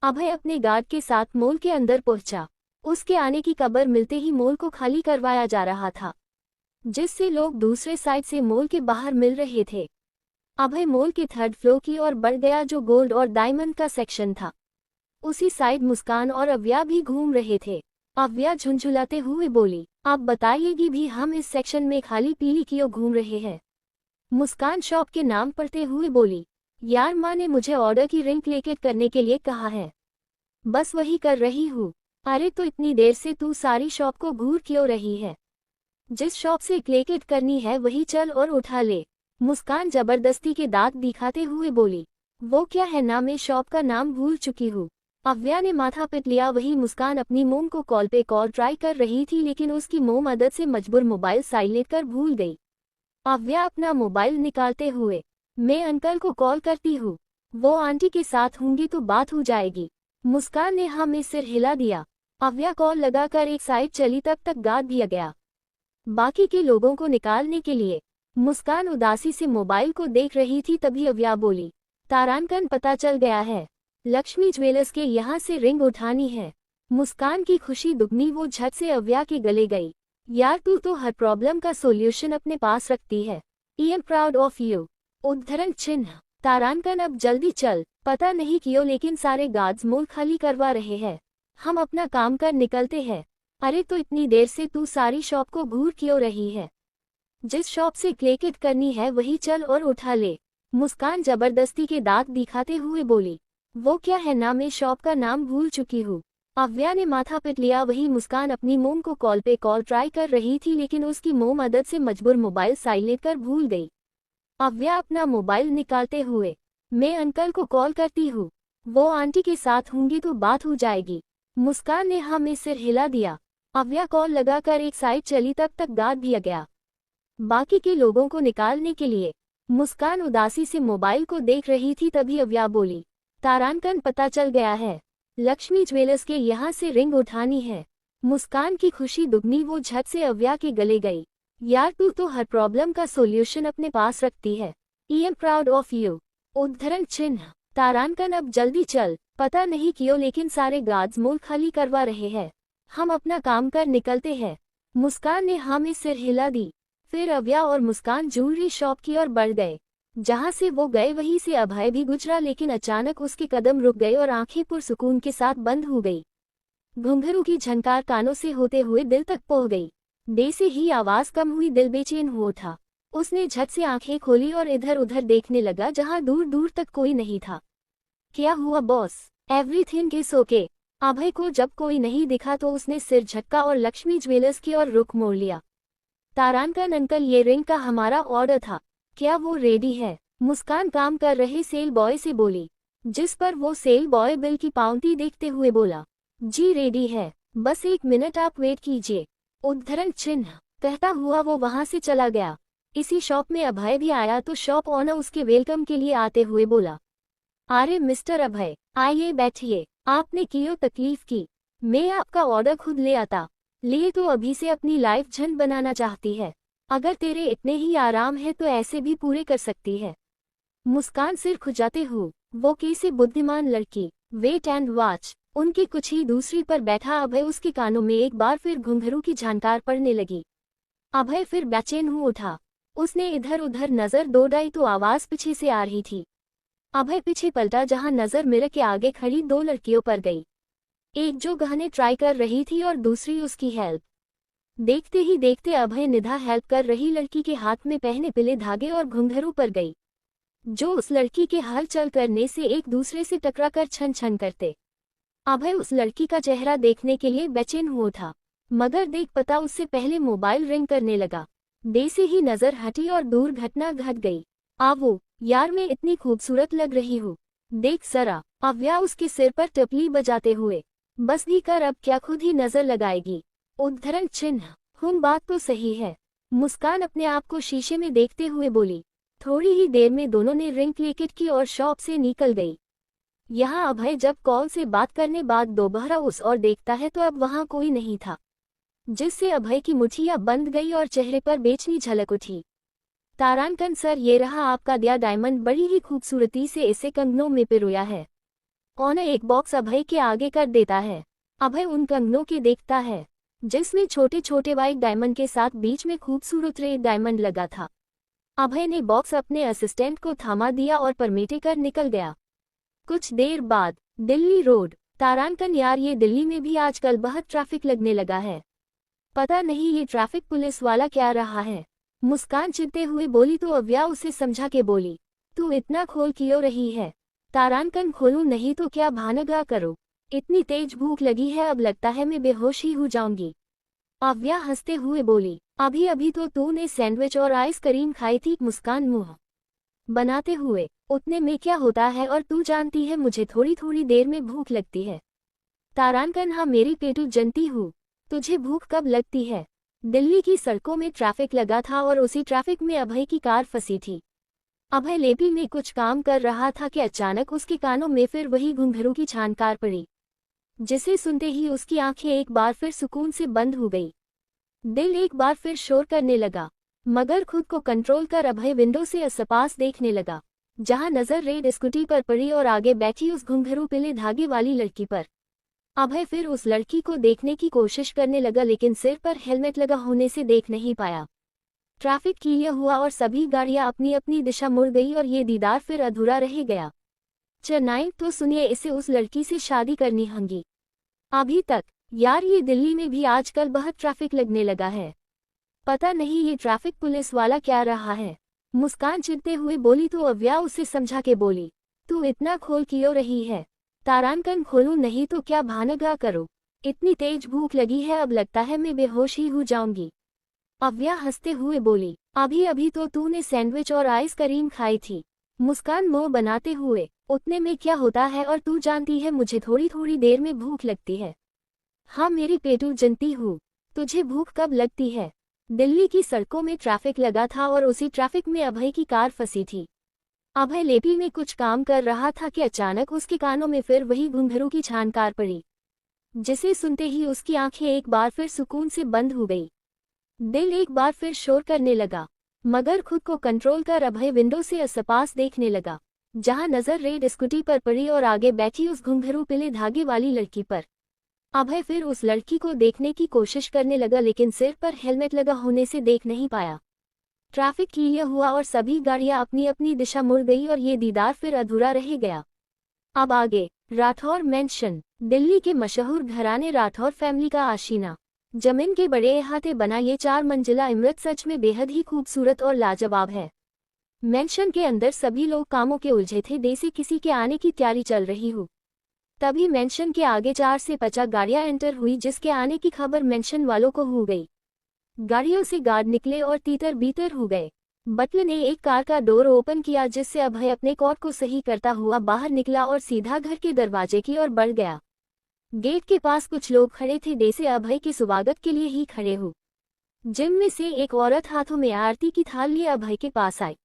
अभय अपने गार्ड के साथ मॉल के अंदर पहुंचा। उसके आने की खबर मिलते ही मॉल को खाली करवाया जा रहा था, जिससे लोग दूसरे साइड से मॉल के बाहर मिल रहे थे। अभय मॉल के थर्ड फ्लोर की ओर बढ़ गया, जो गोल्ड और डायमंड का सेक्शन था। उसी साइड मुस्कान और अव्या भी घूम रहे थे। अव्या झुंझुलाते हुए बोली, आप बताइएगी भी, हम इस सेक्शन में खाली पीली क्यों घूम रहे हैं? मुस्कान शॉप के नाम पढ़ते हुए बोली, यार माँ ने मुझे ऑर्डर की रिंग क्लिक करने के लिए कहा है, बस वही कर रही हूँ। अरे तो इतनी देर से तू सारी शॉप को घूर क्यों रही है? जिस शॉप से क्लिक करनी है वही चल और उठा ले। मुस्कान जबरदस्ती के दांत दिखाते हुए बोली, वो क्या है ना, मैं शॉप का नाम भूल चुकी हूँ। अव्या ने माथा पिट लिया। वही मुस्कान अपनी मोम को कॉल पे कॉल ट्राई कर रही थी, लेकिन उसकी मोम मदद से मजबूर मोबाइल साइलेंट कर भूल गई। अव्या अपना मोबाइल निकालते हुए, मैं अंकल को कॉल करती हूँ, वो आंटी के साथ होंगी तो बात हो जाएगी। मुस्कान ने हाँ में सिर हिला दिया। अव्या कॉल लगाकर एक साइड चली, तब तक गार्ड भी आ गया बाकी के लोगों को निकालने के लिए। मुस्कान उदासी से मोबाइल को देख रही थी, तभी अव्या बोली, तारानकन पता चल गया है, लक्ष्मी ज्वेलर्स के यहाँ से रिंग उठानी है। मुस्कान की खुशी दुगनी, वो झट से अव्या के गले गई। यार तू तो हर प्रॉब्लम का सोल्यूशन अपने पास रखती है, I am proud of you. उद्धरण चिन्ह। तारानकन अब जल्दी चल, पता नहीं क्यों लेकिन सारे गार्ड्स मॉल खाली करवा रहे हैं, हम अपना काम कर निकलते हैं। अरे तो इतनी देर से तू सारी शॉप को घूर क्यों रही है? जिस शॉप से क्लिक करनी है वही चल और उठा ले। मुस्कान जबरदस्ती के दांत दिखाते हुए बोली, वो क्या है ना, मैं शॉप का नाम भूल चुकी हूँ। अव्या ने माथा पिट लिया। वही मुस्कान अपनी मोम को कॉल पे कॉल ट्राई कर रही थी, लेकिन उसकी मोम मदद से मजबूर मोबाइल साइलेंट कर भूल गई। अव्या अपना मोबाइल निकालते हुए, मैं अंकल को कॉल करती हूँ, वो आंटी के साथ होंगी तो बात हो जाएगी। मुस्कान ने हाँ में सिर हिला दिया। अव्या कॉल लगाकर एक साइड चली, तब तक गार्ड भी आ गया बाकी के लोगों को निकालने के लिए। मुस्कान उदासी से मोबाइल को देख रही थी, तभी अव्या बोली, तारानकन पता चल गया है, लक्ष्मी ज्वेलर्स के यहाँ से रिंग उठानी है। मुस्कान की खुशी दुगनी, वो झट से अव्या के गले गई। यार तू तो हर प्रॉब्लम का सोल्यूशन अपने पास रखती है, I am proud of you. उद्धरण चिन्ह। तारानकन अब जल्दी चल, पता नहीं क्यों लेकिन सारे गार्ड्स मॉल खाली करवा रहे हैं, हम अपना काम कर निकलते हैं। मुस्कान ने हाँ में सिर हिला दी। फिर अव्या और मुस्कान ज्वेलरी शॉप की ओर बढ़ गए। जहां से वो गए वहीं से अभय भी गुजरा, लेकिन अचानक उसके कदम रुक गए और आंखें पुरसुकून के साथ बंद हो गई। घुंघरू की झनकार कानों से होते हुए दिल तक पहुंच गई। दे से ही आवाज कम हुई, दिल बेचैन हुआ था। उसने झट से आंखें खोली और इधर उधर देखने लगा, जहां दूर दूर तक कोई नहीं था। क्या हुआ boss? Everything is okay. Abhay को जब कोई नहीं दिखा तो उसने सिर झटका और लक्ष्मी ज्वेलर्स की ओर रुख मोड़ लिया। तारानकन अंकल, ये रिंग का हमारा ऑर्डर था, क्या वो रेडी है? मुस्कान काम कर रहे सेल बॉय से बोली, जिस पर वो सेल बॉय बिल की पावती देखते हुए बोला, जी रेडी है, बस 1 मिनट आप वेट कीजिए। उद्धरण चिन्ह। कहता हुआ वो वहां से चला गया। इसी शॉप में अभय भी आया तो शॉप ओनर उसके वेलकम के लिए आते हुए बोला, अरे मिस्टर अभय, आइए बैठिए, आपने क्यों तकलीफ की, मैं आपका ऑर्डर खुद ले आता। लिए तो अभी से अपनी लाइफ झंड बनाना चाहती है, अगर तेरे इतने ही आराम है तो ऐसे भी पूरे कर सकती है। मुस्कान सिर खुजाते हुए, वो कैसे बुद्धिमान लड़की, वेट एंड वॉच। उनकी कुछ ही दूसरी पर बैठा अभय उसके कानों में एक बार फिर घुंघरू की झनकार पड़ने लगी। अभय फिर बेचैन हो उठा, उसने इधर उधर नजर दौड़ाई तो आवाज पीछे से आ रही थी। अभय पीछे पलटा जहां नजर मिरर के आगे खड़ी दो लड़कियों पर गई, एक जो गहने ट्राई कर रही थी और दूसरी उसकी हेल्प। देखते ही देखते अभय निधा हेल्प कर रही लड़की के हाथ में पहने पीले धागे और घुंघरू पर गई, जो उस लड़की के हलचल करने से एक दूसरे से टकराकर छन छन करते। अभय उस लड़की का चेहरा देखने के लिए बेचैन हुआ था, मगर देख पता उससे पहले मोबाइल रिंग करने लगा। दे से ही नजर हटी और दूर घटना घट गई। आवो यार, मैं इतनी खूबसूरत लग रही हूँ, देख सरा। अव्या उसके सिर पर टपली बजाते हुए, बस भी कर, अब क्या खुद ही नजर लगाएगी। उद्धरण चिन्ह, हम बात तो सही है। मुस्कान अपने आप को शीशे में देखते हुए बोली। थोड़ी ही देर में दोनों ने रिंग क्लिकेट की और शॉप से निकल गई। यहाँ अभय जब कॉल से बात करने बाद दोबारा उस और देखता है तो अब वहाँ कोई नहीं था, जिससे अभय की मुठ्ठियां बंद गई और चेहरे पर बेचनी झलक उठी। तारांकन सर, ये रहा आपका दिया डायमंड, बड़ी ही खूबसूरती से इसे कंगनों में पिरोया है। ऑनर एक बॉक्स अभय के आगे कर देता है। अभय उन कंगनों के देखता है जिसमें छोटे छोटे वाइट डायमंड के साथ बीच में खूबसूरत रेड डायमंड लगा था। अभय ने बॉक्स अपने असिस्टेंट को थमा दिया और परमिटे कर निकल गया। कुछ देर बाद दिल्ली रोड। तारांकन, यार ये दिल्ली में भी आजकल बहुत ट्रैफिक लगने लगा है, पता नहीं ये ट्रैफिक पुलिस वाला क्या रहा है। मुस्कान चिढ़ते हुए बोली तो अव्या उसे समझा के बोली, तू इतना खोल क्यों रही है। तारांकन, खोलूं नहीं तो क्या, भानगा करो, इतनी तेज भूख लगी है, अब लगता है मैं बेहोश ही हो जाऊंगी। अव्या हंसते हुए बोली, अभी अभी तो तूने सैंडविच और आइसक्रीम खाई थी। मुस्कान मुंह बनाते हुए, उतने में क्या होता है, और तू जानती है मुझे थोड़ी थोड़ी देर में भूख लगती है। तारांकन, हाँ मेरी पेटू जनती हूँ, तुझे भूख कब लगती है। दिल्ली की सड़कों में ट्रैफिक लगा था और उसी ट्रैफिक में अभय की कार फंसी थी। अभय लेबी में कुछ काम कर रहा था कि अचानक उसके कानों में फिर वही घुंघरू की छानकार पड़ी, जिसे सुनते ही उसकी आंखें एक बार फिर सुकून से बंद हो गई। दिल एक बार फिर शोर करने लगा, मगर खुद को कंट्रोल कर अभय विंडो से आसपास देखने लगा, जहां नजर रेड स्कूटी पर पड़ी और आगे बैठी उस घुंघरू पीले धागे वाली लड़की पर। अभय फिर उस लड़की को देखने की कोशिश करने लगा, लेकिन सिर पर हेलमेट लगा होने से देख नहीं पाया। ट्रैफिक क्लियर हुआ और सभी गाड़ियां अपनी अपनी दिशा मुड़ गई और ये दीदार फिर अधूरा रह गया। चेन्नई, तो सुनिए, इसे उस लड़की से शादी करनी होगी। अभी तक यार, ये दिल्ली में भी आजकल बहुत ट्रैफिक लगने लगा है, पता नहीं ये ट्रैफिक पुलिस वाला क्या रहा है। मुस्कान चिढ़ते हुए बोली तो अव्या उसे समझा के बोली, तू इतना खोल क्यों रही है। तारांकन, खोलूं नहीं तो क्या, भानगा करो, इतनी तेज भूख लगी है, अब लगता है मैं बेहोश ही हो जाऊंगी। अव्या हंसते हुए बोली, अभी अभी तो तूने सैंडविच और आइसक्रीम खाई थी। मुस्कान मुंह बनाते हुए, उतने में क्या होता है, और तू जानती है मुझे थोड़ी थोड़ी देर में भूख लगती है। हाँ मेरी पेटू जनती हूँ, तुझे भूख कब लगती है। दिल्ली की सड़कों में ट्रैफिक लगा था और उसी ट्रैफिक में अभय की कार फंसी थी। अभय लेपी में कुछ काम कर रहा था कि अचानक उसके कानों में फिर वही घुंघरू की छानकार पड़ी, जिसे सुनते ही उसकी आंखें एक बार फिर सुकून से बंद हो गई। दिल एक बार फिर शोर करने लगा, मगर खुद को कंट्रोल कर अभय विंडो से आसपास देखने लगा, जहां नजर रेड स्कूटी पर पड़ी और आगे बैठी उस घुंघरू पीले धागे वाली लड़की पर। अभय फिर उस लड़की को देखने की कोशिश करने लगा, लेकिन सिर पर हेलमेट लगा होने से देख नहीं पाया। ट्रैफिक क्लियर हुआ और सभी गाड़ियां अपनी अपनी दिशा मुड़ गई और ये दीदार फिर अधूरा रह गया। अब आगे, राठौर मैंशन। दिल्ली के मशहूर घराने राठौर फैमिली का आशीना। जमीन के बड़े अहाते बना ये 4 मंजिला इमारत सच में बेहद ही खूबसूरत और लाजवाब है। मैंशन के अंदर सभी लोग कामों के उलझे थे, जैसे किसी के आने की तैयारी चल रही हो। तभी मैंशन के आगे 4 से 50 गाड़ियां एंटर हुई, जिसके आने की खबर मैंशन वालों को हो गई। गाड़ियों से गार्ड निकले और तीतर बीतर हो गए। बटलर ने एक कार का डोर ओपन किया, जिससे अभय अपने कोट को सही करता हुआ बाहर निकला और सीधा घर के दरवाजे की ओर बढ़ गया। गेट के पास कुछ लोग खड़े थे, जैसे अभय के स्वागत के लिए ही खड़े हो। जिम में से एक औरत हाथों में आरती की थाल लिए अभय के पास आई।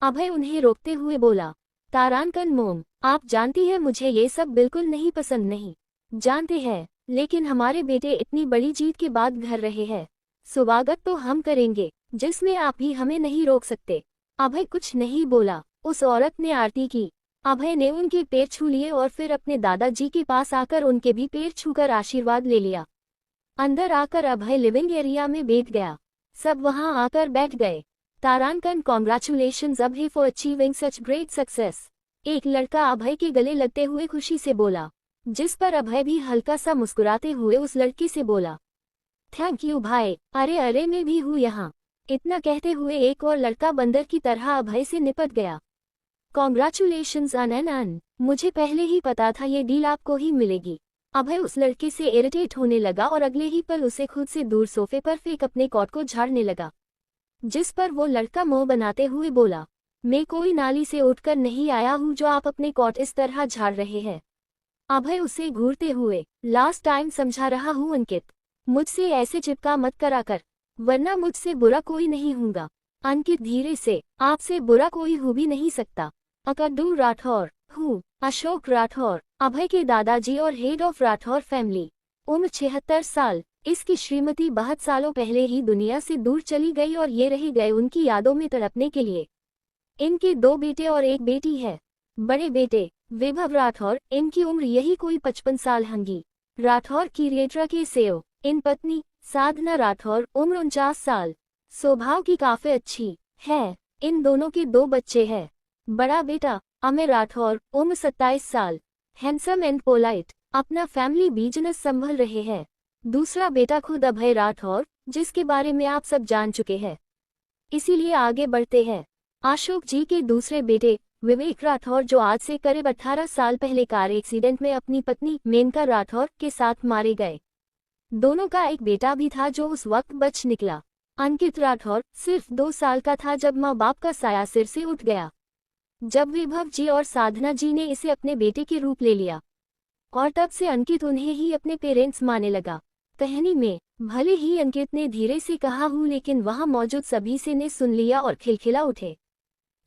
अभय उन्हें रोकते हुए बोला, तारांकन मोम, आप जानती है मुझे ये सब बिल्कुल नहीं पसंद। नहीं जानते हैं, लेकिन हमारे बेटे इतनी बड़ी जीत के बाद घर रहे हैं, स्वागत तो हम करेंगे, जिसमें आप भी हमें नहीं रोक सकते। अभय कुछ नहीं बोला। उस औरत ने आरती की। अभय ने उनके पैर छू लिए और फिर अपने दादाजी के पास आकर उनके भी पैर छूकर आशीर्वाद ले लिया। अंदर आकर अभय लिविंग एरिया में बैठ गया। सब वहां आकर बैठ गए। तारांकन, congratulations Abhay for achieving such great success. एक लड़का अभय के गले लगते हुए खुशी से बोला, जिस पर अभय भी हल्का सा मुस्कुराते हुए उस लड़की से बोला, थैंक यू भाई, अरे अरे मैं भी हूँ यहाँ। इतना कहते हुए एक और लड़का बंदर की तरह अभय से निपट गया। कॉन्ग्रेचुलेशंस अनन, मुझे पहले ही पता था ये डील आपको ही मिलेगी। अभय उस लड़के से इरिटेट होने लगा और अगले ही पल उसे खुद से दूर सोफे पर फेंक अपने कोट को झाड़ने लगा, जिस पर वो लड़का मुंह बनाते हुए बोला, मैं कोई नाली से उठकर नहीं आया हूँ जो आप अपने कोट इस तरह झाड़ रहे हैं। अभय उसे घूरते हुए, लास्ट टाइम समझा रहा हूँ अंकित, मुझसे ऐसे चिपका मत करा कर, वरना मुझसे बुरा कोई नहीं होगा। अंकित धीरे से, आपसे बुरा कोई हो भी नहीं सकता। अकड्डू राठौर हूँ, अशोक राठौर, अभय के दादाजी और हेड ऑफ राठौर फैमिली। उम्र 76 साल। इसकी श्रीमती बहुत सालों पहले ही दुनिया से दूर चली गई और ये रह गए उनकी यादों में तड़पने के लिए। इनके 2 बेटे और एक बेटी है। बड़े बेटे वैभव राठौर, इनकी उम्र यही कोई 55 साल होंगी। राठौर की रेटरा के सेव। इन पत्नी साधना राठौर, उम्र 49 साल। स्वभाव की काफी अच्छी है। इन दोनों के 2 बच्चे हैं। बड़ा बेटा अमय राठौर, उम्र 27 साल, हैंडसम एंड पोलाइट, अपना फैमिली बिजनेस संभल रहे हैं। दूसरा बेटा खुद अभय राठौर, जिसके बारे में आप सब जान चुके हैं, इसीलिए आगे बढ़ते हैं। अशोक जी के दूसरे बेटे विवेक राठौर, जो आज से करीब 18 साल पहले कार एक्सीडेंट में अपनी पत्नी मेनका राठौर के साथ मारे गए। दोनों का एक बेटा भी था जो उस वक्त बच निकला। अंकित राठौर सिर्फ 2 साल का था जब माँ बाप का साया सिर से उठ गया। जब वैभव जी और साधना जी ने इसे अपने बेटे के रूप ले लिया और तब से अंकित उन्हें ही अपने पेरेंट्स मानने लगा। कहानी में भले ही अंकित ने धीरे से कहा हूँ, लेकिन वहां मौजूद सभी से ने सुन लिया और खिलखिला उठे।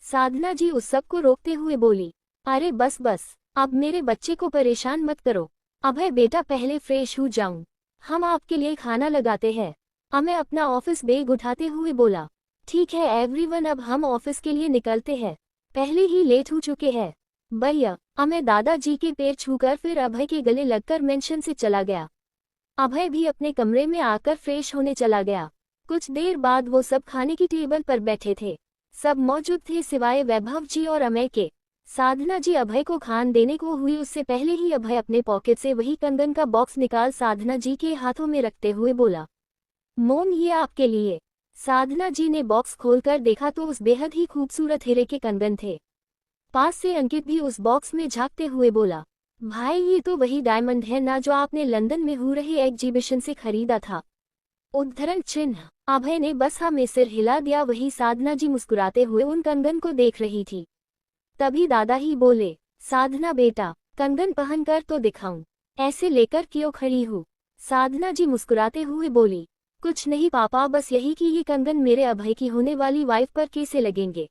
साधना जी उस सब को रोकते हुए बोली, अरे बस बस, अब मेरे बच्चे को परेशान मत करो। अभय बेटा पहले फ्रेश हो जाऊं, हम आपके लिए खाना लगाते हैं। अमय अपना ऑफिस बैग उठाते हुए बोला, ठीक है एवरीवन, अब हम ऑफिस के लिए निकलते हैं, पहले ही लेट हो चुके हैं। भैया, अमय दादाजी के पैर छूकर फिर अभय के गले लगकर मेंशन से चला गया। अभय भी अपने कमरे में आकर फ्रेश होने चला गया। कुछ देर बाद वो सब खाने की टेबल पर बैठे थे। सब मौजूद थे सिवाय वैभव जी और अमय के। साधना जी अभय को खान देने को हुई उससे पहले ही अभय अपने पॉकेट से वही कंगन का बॉक्स निकाल साधना जी के हाथों में रखते हुए बोला, मोम ये आपके लिए। साधना जी ने बॉक्स खोलकर देखा तो उस बेहद ही खूबसूरत हीरे के कंगन थे। पास से अंकित भी उस बॉक्स में झांकते हुए बोला, भाई ये तो वही डायमंड है ना जो आपने लंदन में हो रहे एग्जीबिशन से खरीदा था। उद्धरण चिन्ह। अभय ने बस हाँ में सिर हिला दिया। वही साधना जी मुस्कुराते हुए उन कंगन को देख रही थी। तभी दादा ही बोले, साधना बेटा, कंगन पहनकर तो दिखाऊं, ऐसे लेकर क्यों खड़ी हूँ। साधना जी मुस्कुराते हुए बोली, कुछ नहीं पापा, बस यही कि ये कंगन मेरे अभय की होने वाली वाइफ पर कैसे लगेंगे।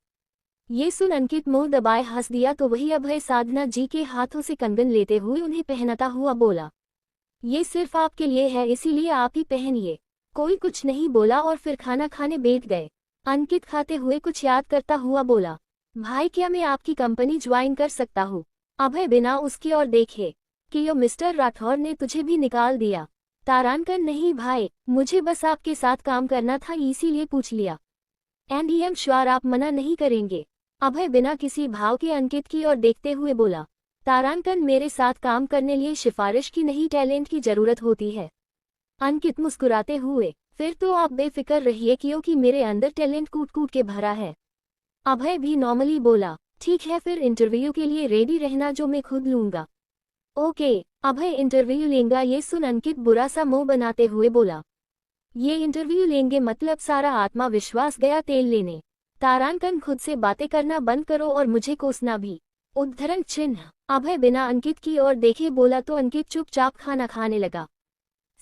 ये सुन अंकित मुंह दबाए हंस दिया तो वही अभय साधना जी के हाथों से कंगन लेते हुए उन्हें पहनाता हुआ बोला, ये सिर्फ आपके लिए है, इसीलिए आप ही पहनिए। कोई कुछ नहीं बोला और फिर खाना खाने बैठ गए। अंकित खाते हुए कुछ याद करता हुआ बोला, भाई क्या मैं आपकी कंपनी ज्वाइन कर सकता हूँ। अभय बिना उसकी ओर देखे कि यो मिस्टर राठौर ने तुझे भी निकाल दिया। तारांकन, नहीं भाई, मुझे बस आपके साथ काम करना था, इसीलिए पूछ लिया। एंड आई एम श्योर आप मना नहीं करेंगे। अभय बिना किसी भाव के अंकित की ओर देखते हुए बोला, तारांकन मेरे साथ काम करने लिए सिफारिश की नहीं टैलेंट की जरूरत होती है। अंकित मुस्कुराते हुए, फिर तो आप बेफिक्र रहिए क्योंकि मेरे अंदर टैलेंट कूट कूट के भरा है। अभय भी नॉर्मली बोला, ठीक है फिर इंटरव्यू के लिए रेडी रहना जो मैं खुद लूंगा। ओके। अभय इंटरव्यू लेंगा ये सुन अंकित बुरा सा मुंह बनाते हुए बोला, ये इंटरव्यू लेंगे मतलब सारा आत्मविश्वास गया तेल लेने। तारांकन खुद से बातें करना बंद करो और मुझे कोसना भी। उद्धरण चिन्ह। अभय बिना अंकित की ओर देखे बोला तो अंकित चुपचाप खाना खाने लगा।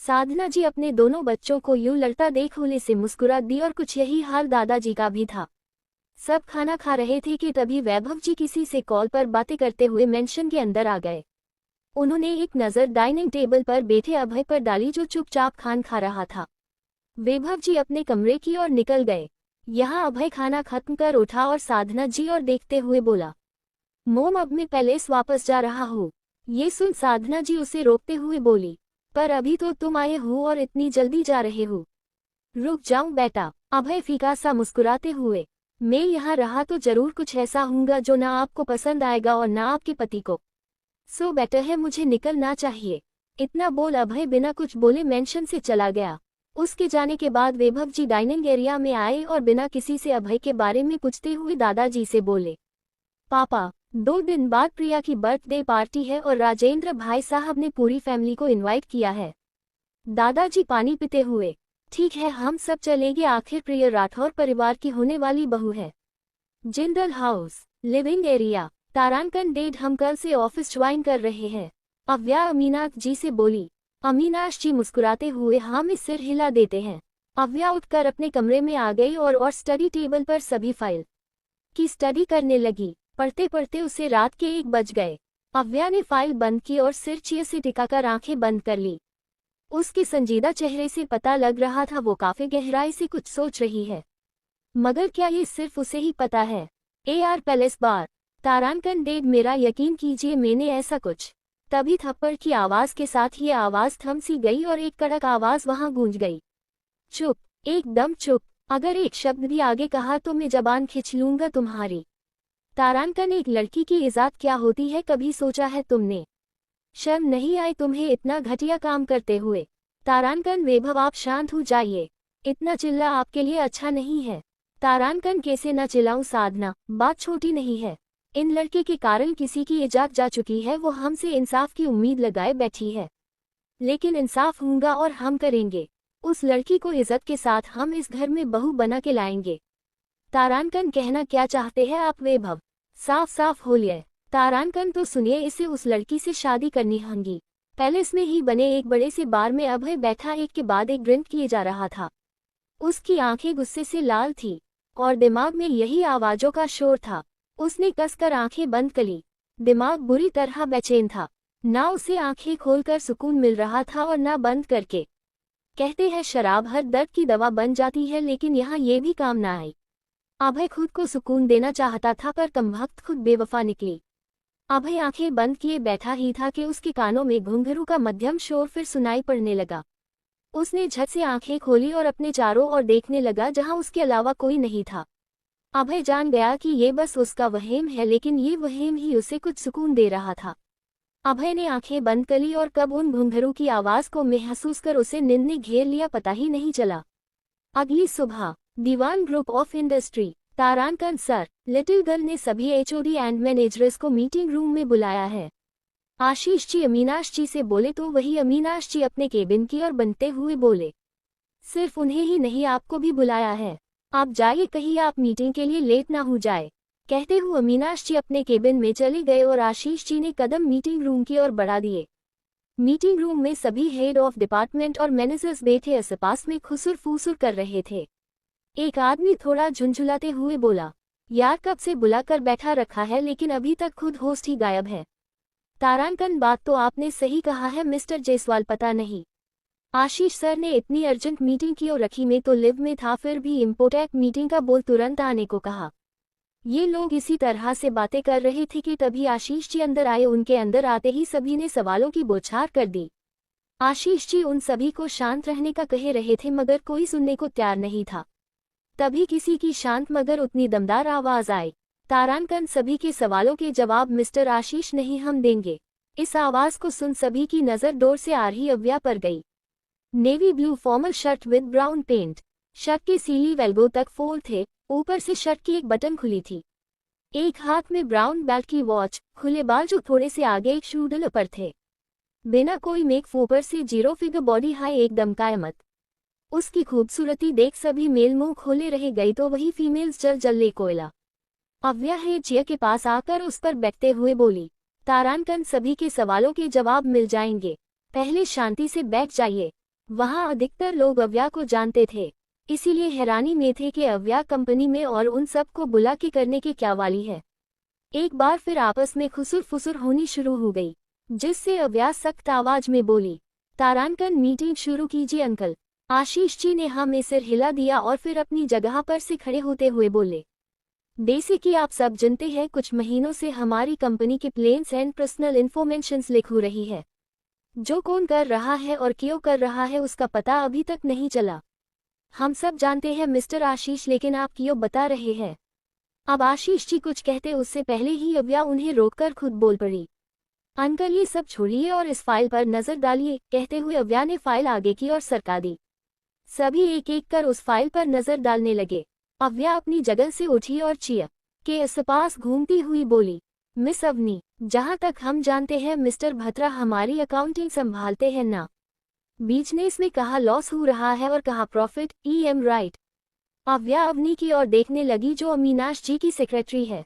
साधना जी अपने दोनों बच्चों को यूं लड़ता देख हुले से मुस्कुरा दी और कुछ यही हाल दादाजी का भी था। सब खाना खा रहे थे कि तभी वैभव जी किसी से कॉल पर बातें करते हुए मेंशन के अंदर आ गए। उन्होंने एक नज़र डाइनिंग टेबल पर बैठे अभय पर डाली जो चुपचाप खान खा रहा था। वैभव जी अपने कमरे की ओर निकल गए। यहाँ अभय खाना खत्म कर उठा और साधना जी और देखते हुए बोला, मोम अब मैं पैलेस वापस जा रहा हूँ। ये सुन साधना जी उसे रोकते हुए बोली, पर अभी तो तुम आए हो और इतनी जल्दी जा रहे हो। रुक जाऊं बेटा, अभय फीका सा मुस्कुराते हुए, मैं यहाँ रहा तो जरूर कुछ ऐसा होगा जो ना आपको पसंद आएगा और ना आपके पति को। सो बेटर है मुझे निकलना चाहिए। इतना बोल अभय बिना कुछ बोले मेंशन से चला गया। उसके जाने के बाद वैभव जी डाइनिंग एरिया में आए और बिना किसी से अभय के बारे में पूछते हुए दादाजी से बोले, पापा 2 दिन बाद प्रिया की बर्थडे पार्टी है और राजेंद्र भाई साहब ने पूरी फैमिली को इनवाइट किया है। दादाजी पानी पीते हुए, ठीक है हम सब चलेंगे, आखिर प्रिया राठौर परिवार की होने वाली बहू है। Jindal house living area. तारांकन डेड हम कल से ऑफिस ज्वाइन कर रहे हैं। अव्या अमीनाथ जी से बोली। अमीनाश जी मुस्कुराते हुए हाँ में सिर हिला देते हैं। अव्या उठकर अपने कमरे में आ गई और स्टडी टेबल पर सभी फाइल की स्टडी करने लगी। पढ़ते पढ़ते उसे रात के 1 बज गए। अव्या ने फाइल बंद की और सिर चीर से टिकाकर आंखें बंद कर ली। उसके संजीदा चेहरे से पता लग रहा था वो काफी गहराई से कुछ सोच रही है, मगर क्या ये सिर्फ उसे ही पता है। AR पैलेस बार। तारांकन डेड मेरा यकीन कीजिए मैंने ऐसा कुछ। तभी थप्पड़ की आवाज के साथ ये आवाज थम सी गई और एक कड़क आवाज वहां गूंज गई, चुप, एकदम चुप, अगर एक शब्द भी आगे कहा तो मैं जबान खींच लूंगा तुम्हारी। तारांकन एक लड़की की इज्जत क्या होती है कभी सोचा है तुमने? शर्म नहीं आई तुम्हें इतना घटिया काम करते हुए? तारांकन वैभव आप शांत हो जाइए, इतना चिल्ला आपके लिए अच्छा नहीं है। तारांकन कैसे न चिल्लाऊं साधना, बात छोटी नहीं है। इन लड़के के कारण किसी की इज्जत जा चुकी है, वो हमसे इंसाफ की उम्मीद लगाए बैठी है। लेकिन इंसाफ होगा और हम करेंगे। उस लड़की को इज्जत के साथ हम इस घर में बहू बना के लाएंगे। तारांकन कहना क्या चाहते हैं आप वैभव? साफ साफ बोलिए। तारांकन तो सुनिए, इसे उस लड़की से शादी करनी होगी। पैलेस में ही बने एक बड़े से बार में अभय बैठा एक के बाद एक ड्रिंक किए जा रहा था। उसकी आंखें गुस्से से लाल थी और दिमाग में यही आवाजों का शोर था। उसने कसकर आंखें बंद कर ली। दिमाग बुरी तरह बेचैन था, ना उसे आंखें खोलकर सुकून मिल रहा था और ना बंद करके। कहते हैं शराब हर दर्द की दवा बन जाती है, लेकिन यहाँ ये भी काम ना आई। अभय खुद को सुकून देना चाहता था पर कमबख्त खुद बेवफा निकली। अभय आंखें बंद किए बैठा ही था कि उसके कानों में घुंघरू का मध्यम शोर फिर सुनाई पड़ने लगा। उसने झट से आंखें खोली और अपने चारों ओर देखने लगा, जहां उसके अलावा कोई नहीं था। अभय जान गया कि ये बस उसका वहम है, लेकिन ये वहम ही उसे कुछ सुकून दे रहा था। अभय ने आंखें बंद कर ली और कब उन घुंघरू की आवाज को महसूस कर उसे नींद ने घेर लिया पता ही नहीं चला। अगली सुबह दीवान ग्रुप ऑफ इंडस्ट्री। तारांकन सर, लिटिल गर्ल ने सभी HOD एंड मैनेजर्स को मीटिंग रूम में बुलाया है। आशीष जी अमीनाश जी से बोले तो वही अमीनाश जी अपने केबिन की ओर बनते हुए बोले, सिर्फ उन्हें ही नहीं आपको भी बुलाया है, आप जाइए, कहीं आप मीटिंग के लिए लेट ना हो जाए। कहते हुए अमीनाश जी अपने केबिन में चले गए और आशीष जी ने कदम मीटिंग रूम की ओर बढ़ा दिए। मीटिंग रूम में सभी हेड ऑफ डिपार्टमेंट और मैनेजर्स बैठे आसपास में खुसुर फुसुर कर रहे थे। एक आदमी थोड़ा झुंझुलाते हुए बोला, यार कब से बुलाकर बैठा रखा है लेकिन अभी तक खुद होस्ट ही गायब है। तारांकन बात तो आपने सही कहा है मिस्टर जायसवाल, पता नहीं आशीष सर ने इतनी अर्जेंट मीटिंग क्यों रखी, मैं तो लिव में था, फिर भी इम्पोर्टेंट मीटिंग का बोल तुरंत आने को कहा। ये लोग इसी तरह से बातें कर रहे थे कि तभी आशीष जी अंदर आए। उनके अंदर आते ही सभी ने सवालों की बौछार कर दी। आशीष जी उन सभी को शांत रहने का कह रहे थे मगर कोई सुनने को तैयार नहीं था। तभी किसी की शांत मगर उतनी दमदार आवाज आई, तारांकन सभी के सवालों के जवाब मिस्टर आशीष नहीं हम देंगे। इस आवाज को सुन सभी की नजर डोर से आ रही अव्या पर गई। Navy blue formal shirt with brown pant, shirt के सीलीव एल्बो तक फोल्ड थे, ऊपर से शर्ट की एक बटन खुली थी। एक हाथ में ब्राउन बेल्ट की वॉच, खुले बाल जो थोड़े से आगे एक शूडल पर थे। बिना कोई मेक ऊपर से 0 फिगर बॉडी हाई, एकदम कायमत। उसकी खूबसूरती देख सभी मेल मुंह खोले रह गई तो वही फीमेल्स जल जल ले कोयला। अव्या है जिया के पास आकर उस पर बैठते हुए बोली, तारांकन सभी के सवालों के जवाब मिल जाएंगे, पहले शांति से बैठ जाइए। वहां अधिकतर लोग अव्या को जानते थे, इसीलिए हैरानी में थे कि अव्या कंपनी में और उन सब को बुला के करने के क्या वाली है। एक बार फिर आपस में खुसुर फुसुर होनी शुरू हो गई, जिससे अव्या सख्त आवाज में बोली, तारांकन मीटिंग शुरू कीजिए अंकल। आशीष जी ने हाँ में सिर हिला दिया और फिर अपनी जगह पर से खड़े होते हुए बोले, जैसे कि आप सब जानते हैं कुछ महीनों से हमारी कंपनी के plans and personal informations leak हो रही है। जो कौन कर रहा है और क्यों कर रहा है उसका पता अभी तक नहीं चला। हम सब जानते हैं मिस्टर आशीष, लेकिन आप क्यों बता रहे हैं? अब आशीष जी कुछ कहते उससे पहले ही अव्या उन्हें रोककर खुद बोल पड़ी, अंकल ये सब छोड़िए और इस फाइल पर नजर डालिए। कहते हुए अव्या ने फाइल आगे की ओर सरका दी। सभी एक एक कर उस फाइल पर नजर डालने लगे। अव्या अपनी जगह से उठी और चिया के आसपास घूमती हुई बोली, मिस अवनी, जहां तक हम जानते हैं मिस्टर भत्रा हमारी अकाउंटिंग संभालते हैं ना? बिजनेस में कहाँ लॉस हो रहा है और कहाँ profit, E M right? अव्या Avani की ओर देखने लगी जो अमीनाश जी की सेक्रेटरी है।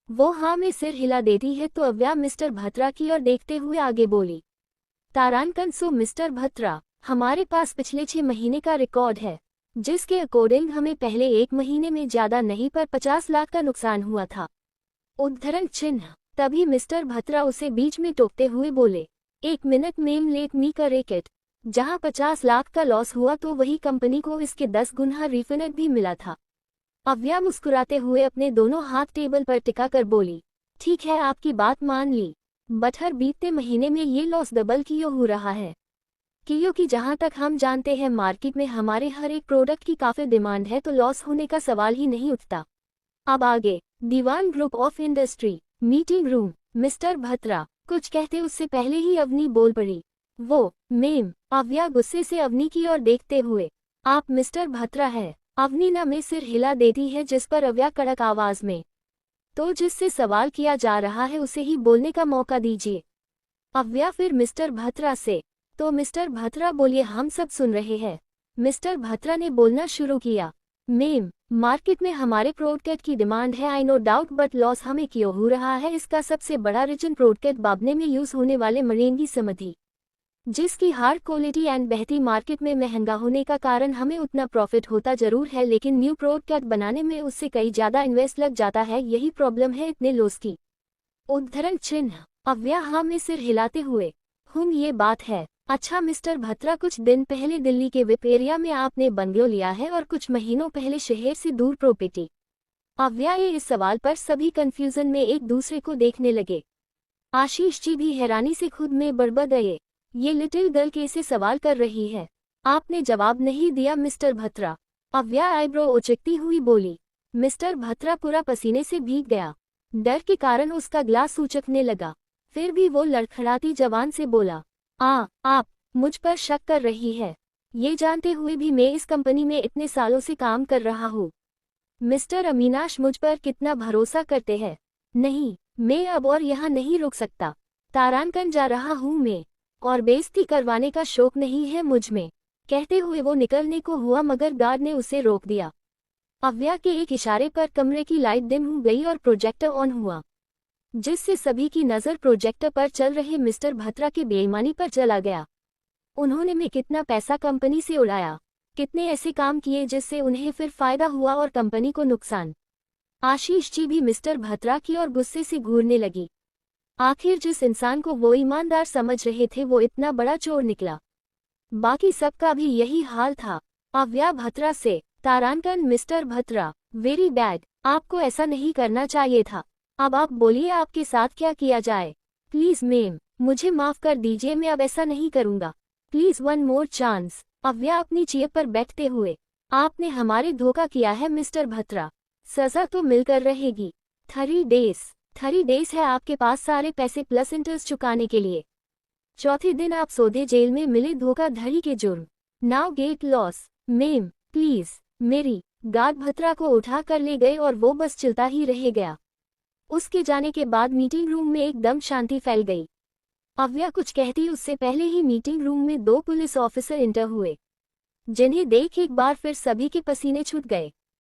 वो हाँ में सिर हिला देती है तो अव्या मिस्टर भत्रा की ओर देखते हुए आगे बोली, तारांकन सो मिस्टर भत्रा, हमारे पास पिछले 6 महीने का रिकॉर्ड है, जिसके अकॉर्डिंग हमें पहले 1 महीने में ज्यादा नहीं पर 50 लाख का नुकसान हुआ था। उद्धरण चिन्ह। तभी मिस्टर भत्रा उसे बीच में टोकते हुए बोले, 1 minute ma'am, let me correct it. जहां 50 लाख का लॉस हुआ तो वही कंपनी को इसके 10 गुना रिफंड भी मिला था। अव्या मुस्कुराते हुए अपने दोनों हाथ टेबल पर टिकाकर बोली, ठीक है आपकी बात मान ली, बट हर बीतते महीने में ये लॉस डबल क्यों हो रहा है? क्योंकि जहां तक हम जानते हैं मार्केट में हमारे हर एक प्रोडक्ट की काफी डिमांड है, तो लॉस होने का सवाल ही नहीं उठता। अब आगे, Diwan group of industry meeting room. Mister Bhatra कुछ कहते उससे पहले ही अवनी बोल पड़ी, वो मेम। अव्या गुस्से से अवनी की ओर देखते हुए, आप मिस्टर भत्रा है? अवनी ना में सिर हिला देती है, जिस पर अव्या कड़क आवाज में, तो जिससे सवाल किया जा रहा है उसे ही बोलने का मौका दीजिए। अव्या फिर मिस्टर भत्रा से, तो मिस्टर भत्रा बोलिए, हम सब सुन रहे हैं। मिस्टर भत्रा ने बोलना शुरू किया, मेम, मार्केट में हमारे प्रोडक्ट की डिमांड है, I know doubt, but loss हमें क्यों हो रहा है? इसका सबसे बड़ा रीजन प्रोडक्ट बाबने में यूज होने वाले मरीन की समझी, जिसकी हार्ड क्वालिटी एंड बहती मार्केट में महंगा होने का कारण हमें उतना प्रॉफिट होता जरूर है, लेकिन न्यू प्रोडक्ट बनाने में उससे कई ज्यादा इन्वेस्ट लग जाता है, यही प्रॉब्लम है इतने लॉस की। उद्धरण चिन्ह। अव्या हाँ में सिर हिलाते हुए, ये बात है। अच्छा मिस्टर भत्रा, कुछ दिन पहले दिल्ली के विप एरिया में आपने बंगलो लिया है और कुछ महीनों पहले शहर से दूर प्रॉपर्टी। अव्या इस सवाल पर सभी कंफ्यूजन में एक दूसरे को देखने लगे। आशीष जी भी हैरानी से खुद में बड़बड़ गए, ये लिटिल गर्ल कैसे सवाल कर रही है? आपने जवाब नहीं दिया मिस्टर भत्रा। अव्या आईब्रो उचकती हुई बोली। मिस्टर भत्रा पूरा पसीने से भीग गया, डर के कारण उसका ग्लास उचकने लगा। फिर भी वो लड़खड़ाती जबान से बोला, आप मुझ पर शक कर रही है, ये जानते हुए भी मैं इस कंपनी में इतने सालों से काम कर रहा हूँ। मिस्टर अमीनाश मुझ पर कितना भरोसा करते हैं। नहीं, मैं अब और यहाँ नहीं रुक सकता, तारांकन जा रहा हूँ मैं, और बेइज्जती करवाने का शौक नहीं है मुझ में। कहते हुए वो निकलने को हुआ मगर गार्ड ने उसे रोक दिया। अव्या के एक इशारे पर कमरे की लाइट डिम हो गई और प्रोजेक्टर ऑन हुआ, जिससे सभी की नज़र प्रोजेक्टर पर चल रहे मिस्टर भत्रा की बेईमानी पर चला गया। उन्होंने में कितना पैसा कंपनी से उड़ाया, कितने ऐसे काम किए जिससे उन्हें फिर फायदा हुआ और कंपनी को नुकसान। आशीष जी भी मिस्टर भत्रा की ओर गुस्से से घूरने लगी। आखिर जिस इंसान को वो ईमानदार समझ रहे थे वो इतना बड़ा चोर निकला। बाकी सबका भी यही हाल था। अव्या भत्रा से, तारांकन मिस्टर भत्रा, वेरी बैड, आपको ऐसा नहीं करना चाहिए था। अब आप बोलिए आपके साथ क्या किया जाए? प्लीज मैम, मुझे माफ कर दीजिए, मैं अब ऐसा नहीं करूंगा, प्लीज वन मोर चांस। अव्या अपनी चेयर पर बैठते हुए, आपने हमारे धोखा किया है मिस्टर भत्रा, सजा तो मिलकर रहेगी। 3 डेज है आपके पास सारे पैसे प्लस इंटरेस्ट चुकाने के लिए। चौथे दिन आप सौदे जेल में मिले धोखाधड़ी के जुर्म। Now get loss. Ma'am please. मेरी गार्ड भत्रा को उठा कर ले गए और वो बस चिल्ता ही रह गया। उसके जाने के बाद मीटिंग रूम में एकदम शांति फैल गई। अव्या कुछ कहती उससे पहले ही मीटिंग रूम में 2 पुलिस ऑफिसर इंटर हुए, जिन्हें देख एक बार फिर सभी के पसीने छूट गए।